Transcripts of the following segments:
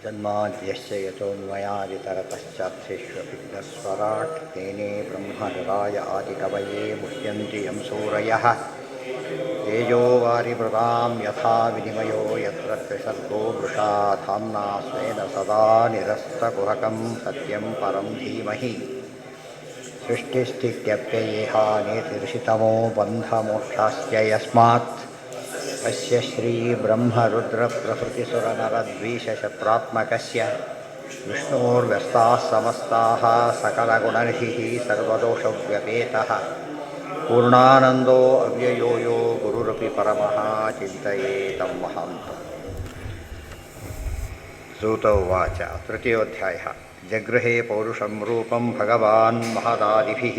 जन्माद्यस्य यतोऽन्वयादितरतश्चार्थेष्वभिघ्नस्वराट् तेने ब्रह्महृदाय आदिकवये मुह्यन्ति यं सूरयः तेजो वारिमृदां यथा विनिमयो यत्र त्रिसर्गो वृषा धाम्ना स्वेन सदा निरस्तकुहकं सत्यं परं धीमहि सृष्टिस्थित्यप्ययेहानेतिर्षितमो बन्धमोक्षास्य यस्मात् अस्य श्रीब्रह्मरुद्रप्रभृतिसुरनरद्वीषशत्रात्मकस्य विष्णोर्व्यस्ताः समस्ताः सकलगुणनिधिः सर्वदोषव्यपेतः पूर्णानन्दो अव्ययो यो गुरुरपि परमः चिन्तयेतं महान्तम्। सूत उवाच तृतीयोऽध्यायः जगृहे पौरुषं रूपं भगवान् महदादिभिः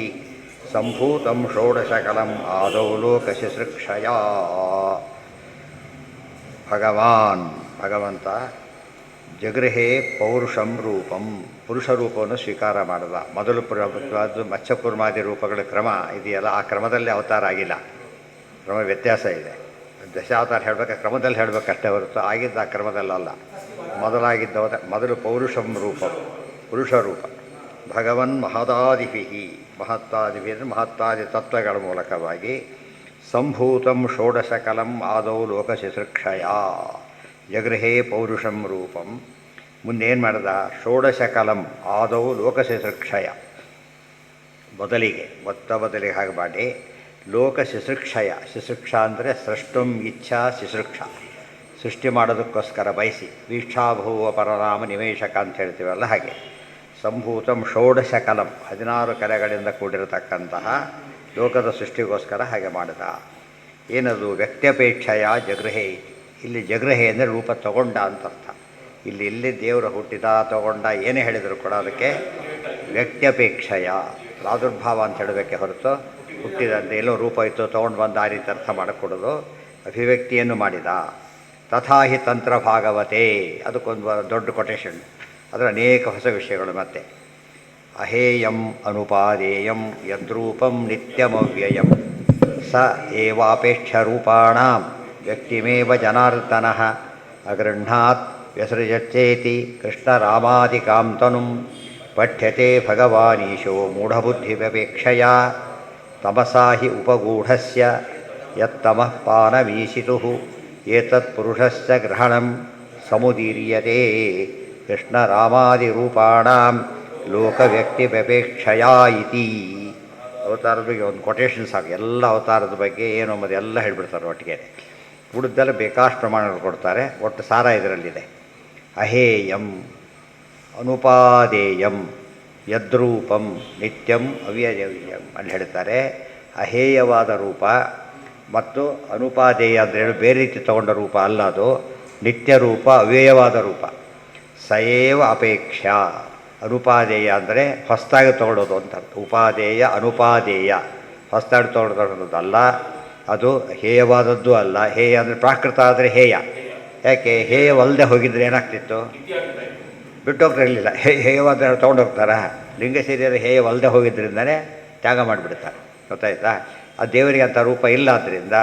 सम्भूतं षोडशकलम् आदौ लोकशुश्रूषया ಭಗವಾನ್ ಭಗವಂತ ಜಗೃಹೇ ಪೌರುಷಂ ರೂಪಂ ಪುರುಷ ರೂಪವನ್ನು ಸ್ವೀಕಾರ ಮಾಡಿದ. ಮೊದಲು ಅದು ಮತ್ಸ್ಯಕೂರ್ಮಾದಿ ರೂಪಗಳ ಕ್ರಮ ಇದೆಯಲ್ಲ, ಆ ಕ್ರಮದಲ್ಲಿ ಅವತಾರ ಆಗಿಲ್ಲ. ಕ್ರಮ ವ್ಯತ್ಯಾಸ ಇದೆ. ದಶಾವತಾರ ಹೇಳಬೇಕು, ಕ್ರಮದಲ್ಲಿ ಹೇಳಬೇಕಷ್ಟೇ ಹೊರತು ಆಗಿದ್ದ ಆ ಕ್ರಮದಲ್ಲಲ್ಲ. ಮೊದಲು ಪೌರುಷಂ ರೂಪಂ ಪುರುಷ ರೂಪ. ಭಗವನ್ ಮಹದಾದಿಭಿ ಮಹತ್ತಾದಿಭಿ ಅಂದರೆ ಮಹತ್ತಾದಿ ತತ್ವಗಳ ಮೂಲಕವಾಗಿ ಸಂಭೂತಂ ಷೋಡಶಕಲಂ ಆದೌ ಲೋಕಶುಶ್ರೂಷಯ ಜಗೃಹೇ ಪೌರುಷಂ ರೂಪಂ. ಮುಂದೇನು ಮಾಡಿದ? ಷೋಡಶಕಲಂ ಆದೌ ಲೋಕಶುಶ್ರೂಷಯ, ಮೊದಲಿಗೆ ಹಾಗೆ ಮಾಡಿ ಲೋಕಶುಶ್ರೂಷಯ. ಶುಶ್ರೂಷ ಅಂದರೆ ಸೃಷ್ಟುಂ ಇಚ್ಛಾ ಶುಶ್ರೂಷ, ಸೃಷ್ಟಿ ಮಾಡೋದಕ್ಕೋಸ್ಕರ ಬಯಸಿ. ವೀಕ್ಷಾಭೂವ ಪರನಾಮ ನಿವೇಶಕ ಅಂತ ಹೇಳ್ತೀವಲ್ಲ ಹಾಗೆ. ಸಂಭೂತಂ ಷೋಡಶಕಲಂ 16 ಕಲೆಗಳಿಂದ ಕೂಡಿರತಕ್ಕಂತಹ ಲೋಕದ ಸೃಷ್ಟಿಗೋಸ್ಕರ ಹಾಗೆ ಮಾಡಿದ. ಏನದು? ವ್ಯಕ್ತ್ಯಪೇಕ್ಷೆಯ ಜಗೃಹೇ. ಇಲ್ಲಿ ಜಗೃಹೆ ಅಂದರೆ ರೂಪ ತಗೊಂಡ ಅಂತ ಅರ್ಥ. ಇಲ್ಲಿ ದೇವರ ಹುಟ್ಟಿದ ತಗೊಂಡ ಏನೇ ಹೇಳಿದರೂ ಕೂಡ ಅದಕ್ಕೆ ವ್ಯಕ್ತ್ಯಪೇಕ್ಷೆಯ ಪ್ರಾದುರ್ಭಾವ ಅಂತ ಹೇಳಬೇಕೆ ಹೊರತು ಹುಟ್ಟಿದಂತೆ ಎಲ್ಲೋ ರೂಪ ಇತ್ತು ತೊಗೊಂಡು ಬಂದ ಆ ರೀತಿ ಅರ್ಥ ಮಾಡಿಕೊಡೋದು. ಅಭಿವ್ಯಕ್ತಿಯನ್ನು ಮಾಡಿದ. ತಥಾಹಿ ತಂತ್ರ ಭಾಗವತೆ, ಅದಕ್ಕೊಂದು ದೊಡ್ಡ ಕೊಟೇಶನ್. ಅದರ ಅನೇಕ ಹೊಸ ವಿಷಯಗಳು. ಮತ್ತೆ ಅಹೇಯಂ ಅನುಪಾದೇಯಂ ಯದ್ರೂಪಂ ನಿತ್ಯಮವ್ಯಯಂ ಸ ಏವಾಪೇಕ್ಷರೂಪಾಣಾಂ ವ್ಯಕ್ತಿಮೇವ ಜನಾರ್ದನಃ ಅಗೃಹ್ಣಾತ್ ವ್ಯಸೃಜಚ್ಚೇತಿ ಕೃಷ್ಣರಾಮಾದಿಕಾಂ ತನುಂ ಪಠ್ಯತೆ ಭಗವಾನೀಶೋ ಮೂಢಬುದ್ಧಿವ್ಯಪೇಕ್ಷಯ ತಮಸಾ ಹಿ ಉಪಗೂಢಸ್ಯ ಯತ್ತಮಃ ಪಾನಮೀಶಿತುಃ ಏತತ್ ಪುರುಷಸ್ಯ ಗ್ರಹಣಂ ಸಮುದೀರ್ಯತೆ ಕೃಷ್ಣರಾಮಾದಿರೂಪಾಣಾಂ ಲೋಕವ್ಯಕ್ತಿವ್ಯಪೇಕ್ಷಯ ಇತಿ. ಅವತಾರದ ಬಗ್ಗೆ ಒಂದು ಕೊಟೇಶನ್ ಸಾಕು. ಎಲ್ಲ ಅವತಾರದ ಬಗ್ಗೆ ಏನು ಅಂಬುದು ಎಲ್ಲ ಹೇಳಿಬಿಡ್ತಾರೆ ಒಟ್ಟಿಗೆ. ಉಳಿದೆಲ್ಲ ಬೇಕಾಷ್ಟು ಪ್ರಮಾಣಗಳು ಕೊಡ್ತಾರೆ. ಒಟ್ಟು ಸಾರ ಇದರಲ್ಲಿದೆ. ಅಹೇಯಂ ಅನುಪಾದೇಯಂ ಯದ್ರೂಪಂ ನಿತ್ಯಂ ಅವ್ಯಯಂ ಅಲ್ಲಿ ಹೇಳ್ತಾರೆ. ಅಹೇಯವಾದ ರೂಪ ಮತ್ತು ಅನುಪಾದೇಯ ಅಂದರೆ ಬೇರೆ ರೀತಿ ತಗೊಂಡ ರೂಪ ಅಲ್ಲ, ಅದು ನಿತ್ಯ ರೂಪ, ಅವ್ಯಯವಾದ ರೂಪ. ಸಯೇವ ಅಪೇಕ್ಷಾ. ಅನುಪಾದೇಯ ಅಂದರೆ ಹೊಸದಾಗಿ ತೊಗೊಳೋದು ಅಂತ ಅರ್ಥ. ಉಪಾದೇಯ ಅನುಪಾದೇಯ ಹೊಸದಾಗಿ ತೊಗೊಳೋದಲ್ಲ. ಅದು ಹೇಯವಾದದ್ದು ಅಲ್ಲ. ಹೇಯ ಅಂದರೆ ಪ್ರಾಕೃತ ಆದರೆ ಹೇಯ. ಯಾಕೆ? ಹೇಯವಲ್ಲದೆ ಹೋಗಿದ್ರೆ ಏನಾಗ್ತಿತ್ತು? ಬಿಟ್ಟೋಗ್ತಿರಲಿಲ್ಲ. ಹೇಯವಾದ ತೊಗೊಂಡೋಗ್ತಾರ? ಲಿಂಗ ಸೇರಿಯರು ಹೇಯವಲ್ಲದೆ ಹೋಗಿದ್ದರಿಂದನೇ ತ್ಯಾಗ ಮಾಡಿಬಿಡ್ತಾರೆ. ಗೊತ್ತಾಯ್ತಾ? ಆ ದೇವರಿಗೆ ಅಂಥ ರೂಪ ಇಲ್ಲ. ಆದ್ದರಿಂದ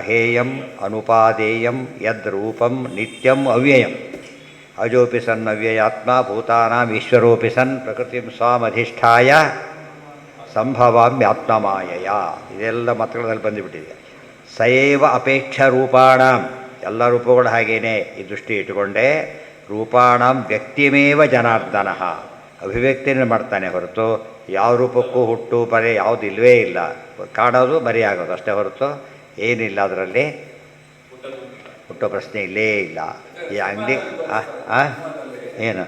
ಅಹೇಯಂ ಅನುಪಾದೇಯಂ ಯದ್ ರೂಪಂ ನಿತ್ಯಂ ಅವ್ಯಯಂ ಅಜೋಪಿ ಸನ್ ಅವ್ಯಯಾತ್ಮ ಭೂತಾನಾಂ ಈಶ್ವರೋಪಿ ಸನ್ ಪ್ರಕೃತಿಂ ಸ್ವಾಮಧಿಷ್ಠಾಯ ಸಂಭವಾಮ್ಯಾತ್ಮಮಾಯಯ. ಇದೆಲ್ಲ ಮತಗಳಲ್ಲಿ ಬಂದುಬಿಟ್ಟಿದೆ. ಸಯೇವ ಅಪೇಕ್ಷ ರೂಪಾಣಾಂ, ಎಲ್ಲ ರೂಪಗಳು ಹಾಗೇನೆ ಈ ದೃಷ್ಟಿ ಇಟ್ಟುಕೊಂಡೇ ರೂಪಾಣಾಂ ವ್ಯಕ್ತಿಮೇವ ಜನಾರ್ದನಃ, ಅಭಿವ್ಯಕ್ತಿಯನ್ನು ಮಾಡ್ತಾನೆ ಹೊರತು ಯಾವ ರೂಪಕ್ಕೂ ಹುಟ್ಟು ಪರೆ ಯಾವುದು ಇಲ್ಲವೇ ಇಲ್ಲ. ಕಾಣೋದು ಮರೆಯಾಗೋದು ಅಷ್ಟೇ ಹೊರತು ಏನಿಲ್ಲ. ಅದರಲ್ಲಿ ಹುಟ್ಟೋ ಪ್ರಶ್ನೆ ಇಲ್ಲೇ ಇಲ್ಲ. ಈ ಅಂಗಡಿ ಏನು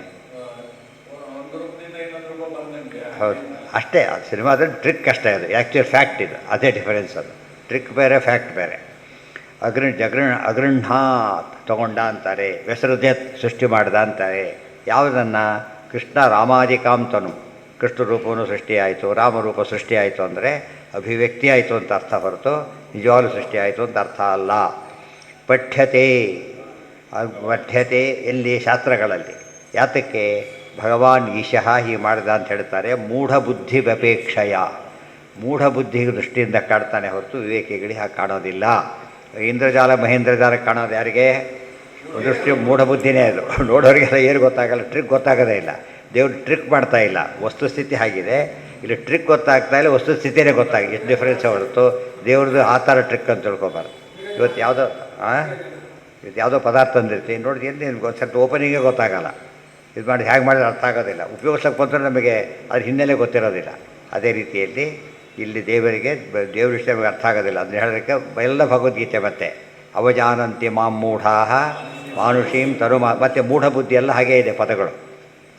ಹೌದು ಅಷ್ಟೇ. ಅದು ಸಿನಿಮಾದಲ್ಲಿ ಟ್ರಿಕ್ ಅಷ್ಟೇ. ಅದು ಆ್ಯಕ್ಚುಯಲ್ ಫ್ಯಾಕ್ಟ್ ಇದು. ಅದೇ ಡಿಫರೆನ್ಸ್. ಅದು ಟ್ರಿಕ್ ಬೇರೆ, ಫ್ಯಾಕ್ಟ್ ಬೇರೆ. ಅಗೃಹ್ಣಾತ್ ತಗೊಂಡ ಅಂತಾರೆ. ವ್ಯಸೃಜತ್ ಸೃಷ್ಟಿ ಮಾಡಿದ ಅಂತಾರೆ. ಯಾವುದನ್ನು? ಕೃಷ್ಣ ರಾಮಾದಿಕಾಂ ತನು, ಕೃಷ್ಣ ರೂಪವನ್ನು ಸೃಷ್ಟಿಯಾಯಿತು, ರಾಮರೂಪ ಸೃಷ್ಟಿಯಾಯಿತು ಅಂದರೆ ಅಭಿವ್ಯಕ್ತಿ ಆಯಿತು ಅಂತ ಅರ್ಥ ಹೊರತು ನಿಜವಾಗ್ಲೂ ಸೃಷ್ಟಿಯಾಯಿತು ಅಂತ ಅರ್ಥ ಅಲ್ಲ. ಪಠ್ಯತೆ ಎಲ್ಲಿ? ಶಾಸ್ತ್ರಗಳಲ್ಲಿ. ಯಾತಕ್ಕೆ? ಭಗವಾನ್ ಈಶಃ ಹೀಗೆ ಮಾಡಿದ ಅಂತ ಹೇಳ್ತಾರೆ. ಮೂಢಬುದ್ಧಿ ವ್ಯಪೇಕ್ಷಯ, ಮೂಢಬುದ್ಧಿ ದೃಷ್ಟಿಯಿಂದ ಕಾಡ್ತಾನೆ ಹೊರತು ವಿವೇಕಿಗಳಿಗೆ ಹಾಗೆ ಕಾಣೋದಿಲ್ಲ. ಇಂದ್ರಜಾಲ ಮಹೇಂದ್ರಜಾಲ ಕಾಣೋದು ಯಾರಿಗೆ? ದೃಷ್ಟಿ ಮೂಢಬುದ್ಧಿನೇ ಅದು. ನೋಡೋರಿಗೆಲ್ಲ ಏನು ಗೊತ್ತಾಗಲ್ಲ, ಟ್ರಿಕ್ ಗೊತ್ತಾಗೋದೇ ಇಲ್ಲ. ದೇವ್ರು ಟ್ರಿಕ್ ಮಾಡ್ತಾ ಇಲ್ಲ, ವಸ್ತುಸ್ಥಿತಿ ಆಗಿದೆ. ಇಲ್ಲಿ ಟ್ರಿಕ್ ಗೊತ್ತಾಗ್ತಾ ಇಲ್ಲ, ವಸ್ತುಸ್ಥಿತಿನೇ ಗೊತ್ತಾಗಿದೆ. ಎಷ್ಟು ಡಿಫ್ರೆನ್ಸ್ ಹೊರತು ದೇವ್ರದ್ದು ಆ ಥರ ಟ್ರಿಕ್ ಅಂತ ತಿಳ್ಕೊಬಾರ್ದು. ಇವತ್ತು ಯಾವುದೋ ಪದಾರ್ಥ ತಂದಿರ್ತೀವಿ, ನೋಡಿ ಎಲ್ಲಿ ಒಂದು ಸ್ವಲ್ಪ ಓಪನಿಂಗೇ ಗೊತ್ತಾಗಲ್ಲ. ಇದು ಮಾಡಿ ಹೇಗೆ ಮಾಡಿದ್ರೆ ಅರ್ಥ ಆಗೋದಿಲ್ಲ. ಉಪಯೋಗಿಸೋಕೆ ಬಂದರೆ ನಮಗೆ ಅದ್ರ ಹಿನ್ನೆಲೆ ಗೊತ್ತಿರೋದಿಲ್ಲ. ಅದೇ ರೀತಿಯಲ್ಲಿ ಇಲ್ಲಿ ದೇವರಿಗೆ ದೇವ್ರ ವಿಷಯ ನಮಗೆ ಅರ್ಥ ಆಗೋದಿಲ್ಲ. ಅದನ್ನ ಹೇಳೋದಕ್ಕೆ ಎಲ್ಲ ಭಗವದ್ಗೀತೆ ಮತ್ತೆ ಅವಜಾನಂತಿ ಮಾಂ ಮೂಢಾಃ ಮಾನುಷೀಂ ತರು ಮತ್ತು ಮೂಢಬುದ್ಧಿ ಎಲ್ಲ ಹಾಗೇ ಇದೆ ಪದಗಳು.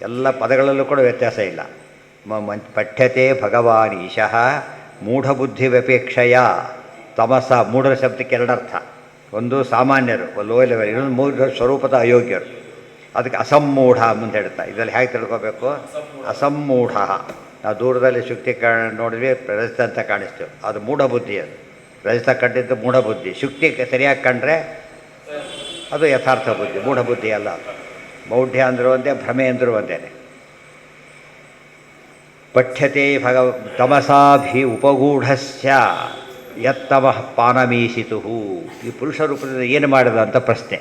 ಎಲ್ಲ ಪದಗಳಲ್ಲೂ ಕೂಡ ವ್ಯತ್ಯಾಸ ಇಲ್ಲ. ಪಠ್ಯತೆ ಭಗವಾನ್ ಈಶಃ ಮೂಢಬುದ್ಧಿ ವ್ಯಪೇಕ್ಷೆಯ ತಮಸ. ಮೂಢರ ಶಬ್ದಕ್ಕೆ ಎರಡರ್ಥ. ಒಂದು ಸಾಮಾನ್ಯರು, ಲೋ ಲೆವೆಲ್. ಇನ್ನೊಂದು ಮೂಢ ಸ್ವರೂಪದ ಅಯೋಗ್ಯರು. ಅದಕ್ಕೆ ಅಸಮ್ಮೂಢ ಮುಂದೆ ಹೇಳ್ತಾ. ಇದರಲ್ಲಿ ಹೇಗೆ ತಿಳ್ಕೊಬೇಕು? ಅಸಮ್ಮೂಢ. ನಾವು ದೂರದಲ್ಲಿ ಶುಕ್ತಿ ನೋಡಿದ್ವಿ, ರಜತ ಅಂತ ಕಾಣಿಸ್ತೇವೆ, ಅದು ಮೂಢಬುದ್ಧಿ. ಅದು ರಜತ ಕಂಡಿದ್ದು ಮೂಢಬುದ್ಧಿ. ಶುಕ್ತಿ ಸರಿಯಾಗಿ ಕಂಡ್ರೆ ಅದು ಯಥಾರ್ಥ ಬುದ್ಧಿ, ಮೂಢಬುದ್ಧಿ ಅಲ್ಲ. ಮೌಢ್ಯ ಅಂದರೂ ಒಂದೇ, ಭ್ರಮೆ ಅಂದರೂ ಒಂದೇ. ಪಠ್ಯತೆ ತಮಸಾಭಿ ಉಪಗೂಢಸ್ಯ ಯತ್ತಮಃ ಪಾನಮೀಸಿತು. ಈ ಪುರುಷ ರೂಪದಿಂದ ಏನು ಮಾಡಿದ ಅಂತ ಪ್ರಶ್ನೆ.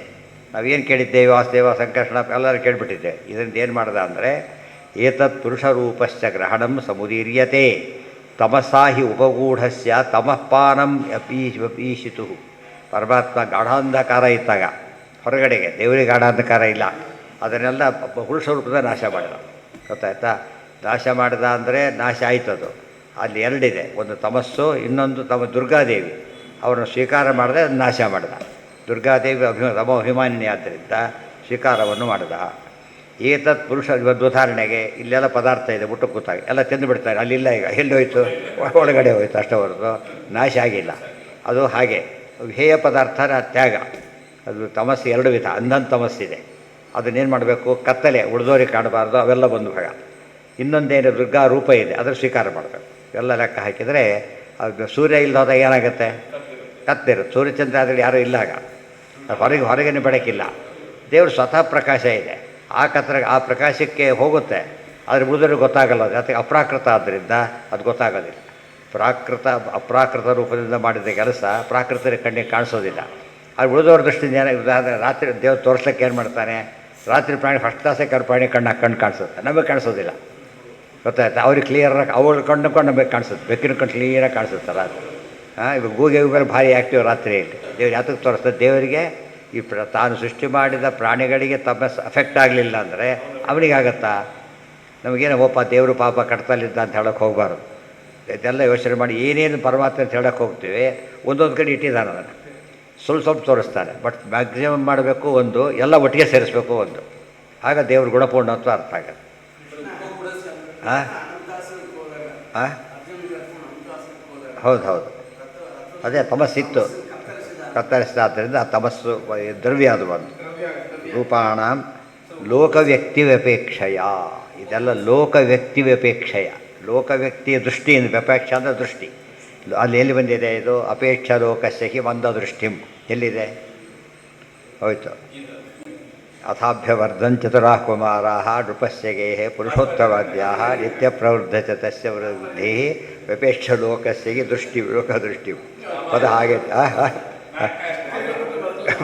ನಾವೇನು ಕೇಳಿದ್ದೇವೆ? ವಾಸುದೇವ ಸಂಕರ್ಷಣ ಎಲ್ಲರೂ ಕೇಳಿಬಿಟ್ಟಿದ್ದೆ. ಇದರಿಂದ ಏನು ಮಾಡ್ದ ಅಂದರೆ ಏತತ್ ಪುರುಷರೂಪಶ್ಚ ಗ್ರಹಣಂ ಸಮುದೀರ್ಯತೆ ತಮಸಾ ಹಿ ಉಪಗೂಢಸ್ಯ ತಮಃಪಾನಂ ಈಶಿತು. ಪರಮಾತ್ಮ ಗಾಢಾಂಧಕಾರ ಇದ್ದಾಗ ಹೊರಗಡೆಗೆ, ದೇವರಿಗೆ ಗಾಢಾಂಧಕಾರ ಇಲ್ಲ, ಅದನ್ನೆಲ್ಲ ಪುರುಷ ರೂಪದ ನಾಶ ಮಾಡಿದ. ಗೊತ್ತಾಯ್ತಾ? ನಾಶ ಮಾಡಿದ ಅಂದರೆ ನಾಶ ಆಯ್ತದು. ಅಲ್ಲಿ ಎರಡಿದೆ, ಒಂದು ತಮಸ್ಸು, ಇನ್ನೊಂದು ದುರ್ಗಾದೇವಿ. ಅವರನ್ನು ಸ್ವೀಕಾರ ಮಾಡದೆ ನಾಶ ಮಾಡಿದ. ದುರ್ಗಾದೇವಿ ತಮ ಅಭಿಮಾನಿನಿ ಆದ್ದರಿಂದ ಸ್ವೀಕಾರವನ್ನು ಮಾಡಿದ. ಏತತ್ ಪುರುಷ. ಇವತ್ತು ಉದಾಹರಣೆಗೆ ಇಲ್ಲೆಲ್ಲ ಪದಾರ್ಥ ಇದೆ, ಊಟ ಕೂತಾಗ ಎಲ್ಲ ತಿಂದು ಬಿಡ್ತಾರೆ. ಅಲ್ಲಿಲ್ಲ, ಈಗ ಎಲ್ಲಿ ಹೋಯ್ತು? ಒಳಗಡೆ ಹೋಯ್ತು ಅಷ್ಟೇ ಹೊರತು ನಾಶ ಆಗಿಲ್ಲ. ಅದು ಹಾಗೆ ಹೇಯ ಪದಾರ್ಥ ತ್ಯಾಗ. ಅದು ತಮಸ್ಸು ಎರಡು ವಿಧ. ಅಂಧನ್ ತಮಸ್ಸಿದೆ, ಅದನ್ನೇನು ಮಾಡಬೇಕು? ಕತ್ತಲೆ ಉಳಿದೋರಿಗೆ ಕಾಣಬಾರ್ದು, ಅವೆಲ್ಲ ಬಂದು ಭಾಗ. ಇನ್ನೊಂದೇನು ದುರ್ಗಾ ರೂಪ ಇದೆ, ಅದನ್ನು ಸ್ವೀಕಾರ ಮಾಡಬೇಕು. ಎಲ್ಲ ಲೆಕ್ಕ ಹಾಕಿದರೆ ಅದು ಸೂರ್ಯ ಇಲ್ಲದ ಏನಾಗುತ್ತೆ? ಕತ್ತಿರುತ್ತೆ. ಸೂರ್ಯಚಂದ್ರ ಆದರೆ ಯಾರೂ ಇಲ್ಲ, ಆಗ ಹೊರಗೇನೆ ಬೆಳಕಿಲ್ಲ. ದೇವರು ಸ್ವತಃ ಪ್ರಕಾಶ ಇದೆ. ಆ ಪ್ರಕಾಶಕ್ಕೆ ಹೋಗುತ್ತೆ, ಆದರೆ ಉಳಿದೋರಿಗೆ ಗೊತ್ತಾಗಲ್ಲ. ಅದಕ್ಕೆ ಅಪ್ರಾಕೃತ ಆದ್ದರಿಂದ ಅದು ಗೊತ್ತಾಗೋದಿಲ್ಲ. ಅಪ್ರಾಕೃತ ರೂಪದಿಂದ ಮಾಡಿದ ಕೆಲಸ ಪ್ರಾಕೃತ ಕಣ್ಣಿಗೆ ಕಾಣಿಸೋದಿಲ್ಲ. ಅದು ಉಳಿದವ್ರ ದೃಷ್ಟಿಯಿಂದ ಉದಾಹರಣೆ ರಾತ್ರಿ ದೇವ್ರು ತೋರಿಸ್ಲಿಕ್ಕೆ ಏನು ಮಾಡ್ತಾನೆ? ರಾತ್ರಿ ಪ್ರಾಣಿ ಫಸ್ಟ್ ಕ್ಲಾಸೇ ಪ್ರಾಣಿ ಕಣ್ಣು ಕಾಣಿಸುತ್ತೆ, ನಮಗೆ ಕಾಣಿಸೋದಿಲ್ಲ. ಗೊತ್ತಾಯ್ತಾ? ಅವ್ರಿಗೆ ಕ್ಲಿಯರಾಗಿ ಅವ್ರ ಕಣ್ಣು ನಮಗೆ ಕಾಣಿಸುತ್ತೆ, ಬೆಕ್ಕಿನ ಕಣ್ಣು ಕ್ಲಿಯರಾಗಿ ಕಾಣಿಸುತ್ತೆ ರಾತ್ರಿ. ಇವಾಗ ಗೂಗೆ ಮೇಲೆ ಭಾರಿ ಆ್ಯಕ್ಟಿವ್ ರಾತ್ರಿಯಲ್ಲಿ. ದೇವ್ರು ಯಾತಕ್ಕೆ ತೋರಿಸ್ತದೆ? ದೇವರಿಗೆ ಈ ತಾನು ಸೃಷ್ಟಿ ಮಾಡಿದ ಪ್ರಾಣಿಗಳಿಗೆ ತಮ್ಮ ಅಫೆಕ್ಟ್ ಆಗಲಿಲ್ಲ ಅಂದರೆ ಅವನಿಗಾಗತ್ತಾ? ನಮಗೇನು ಓಪ ದೇವರು ಪಾಪ ಕಟ್ತಲ್ಲಿದ್ದ ಅಂತ ಹೇಳೋಕ್ಕೆ ಹೋಗಬಾರ್ದು. ಇದೆಲ್ಲ ಯೋಚನೆ ಮಾಡಿ ಏನೇನು ಪರಮಾತ್ಮ ಅಂತ ಹೇಳೋಕ್ಕೆ ಹೋಗ್ತೀವಿ, ಒಂದೊಂದು ಕಡೆ ಇಟ್ಟಿದ್ದಾನೆ. ಅದನ್ನು ಸ್ವಲ್ಪ ತೋರಿಸ್ತಾನೆ, ಬಟ್ ಮ್ಯಾಕ್ಸಿಮಮ್ ಮಾಡಬೇಕು ಒಂದು, ಎಲ್ಲ ಒಟ್ಟಿಗೆ ಸೇರಿಸ್ಬೇಕು ಒಂದು. ಆಗ ದೇವ್ರ ಗುಣಪೂರ್ಣತ್ವ ಅರ್ಥ ಆಗುತ್ತೆ. ಹಾಂ ಹಾಂ ಹೌದು, ಅದೇ ತಮಸ್ಸಿತ್ತು, ಕತ್ತರಿಸಿದ. ಆ ತಮಸ್ಸು ದ್ರವ್ಯ ಅದು ಒಂದು ರೂಪಾಣ ಲೋಕವ್ಯಕ್ತಿ ವ್ಯಪೇಕ್ಷೆಯ. ಇದೆಲ್ಲ ಲೋಕವ್ಯಕ್ತಿ ವ್ಯಪೇಕ್ಷೆಯ, ಲೋಕವ್ಯಕ್ತಿಯ ದೃಷ್ಟಿಯಿಂದ. ವ್ಯಪೇಕ್ಷ ಅಂದರೆ ದೃಷ್ಟಿ. ಅಲ್ಲಿ ಎಲ್ಲಿ ಬಂದಿದೆ ಇದು? ಅಪೇಕ್ಷ ಲೋಕಸ್ಯ ಹಿ ಮಂದ ದೃಷ್ಟಿಂ. ಎಲ್ಲಿದೆ? ಹೋಯ್ತು. ಅಥಾಭ್ಯವರ್ಧನ್ ಚತುರಾಃ ಕುಮಾರಾಃ ನೃಪಸ್ಯ ಗೇಹೇ ಪುರುಷೋತ್ತವಾದ್ಯಾಃ ನಿತ್ಯ ಪ್ರವೃದ್ಧ ಚ ತಸ್ಯ ವೃದ್ಧಿ ವ್ಯಪೇಕ್ಷ ಲೋಕಸ್ಯ ಹಿ ದೃಷ್ಟಿ ಲೋಕದೃಷ್ಟಿ. ಪದ ಹಾಗೆ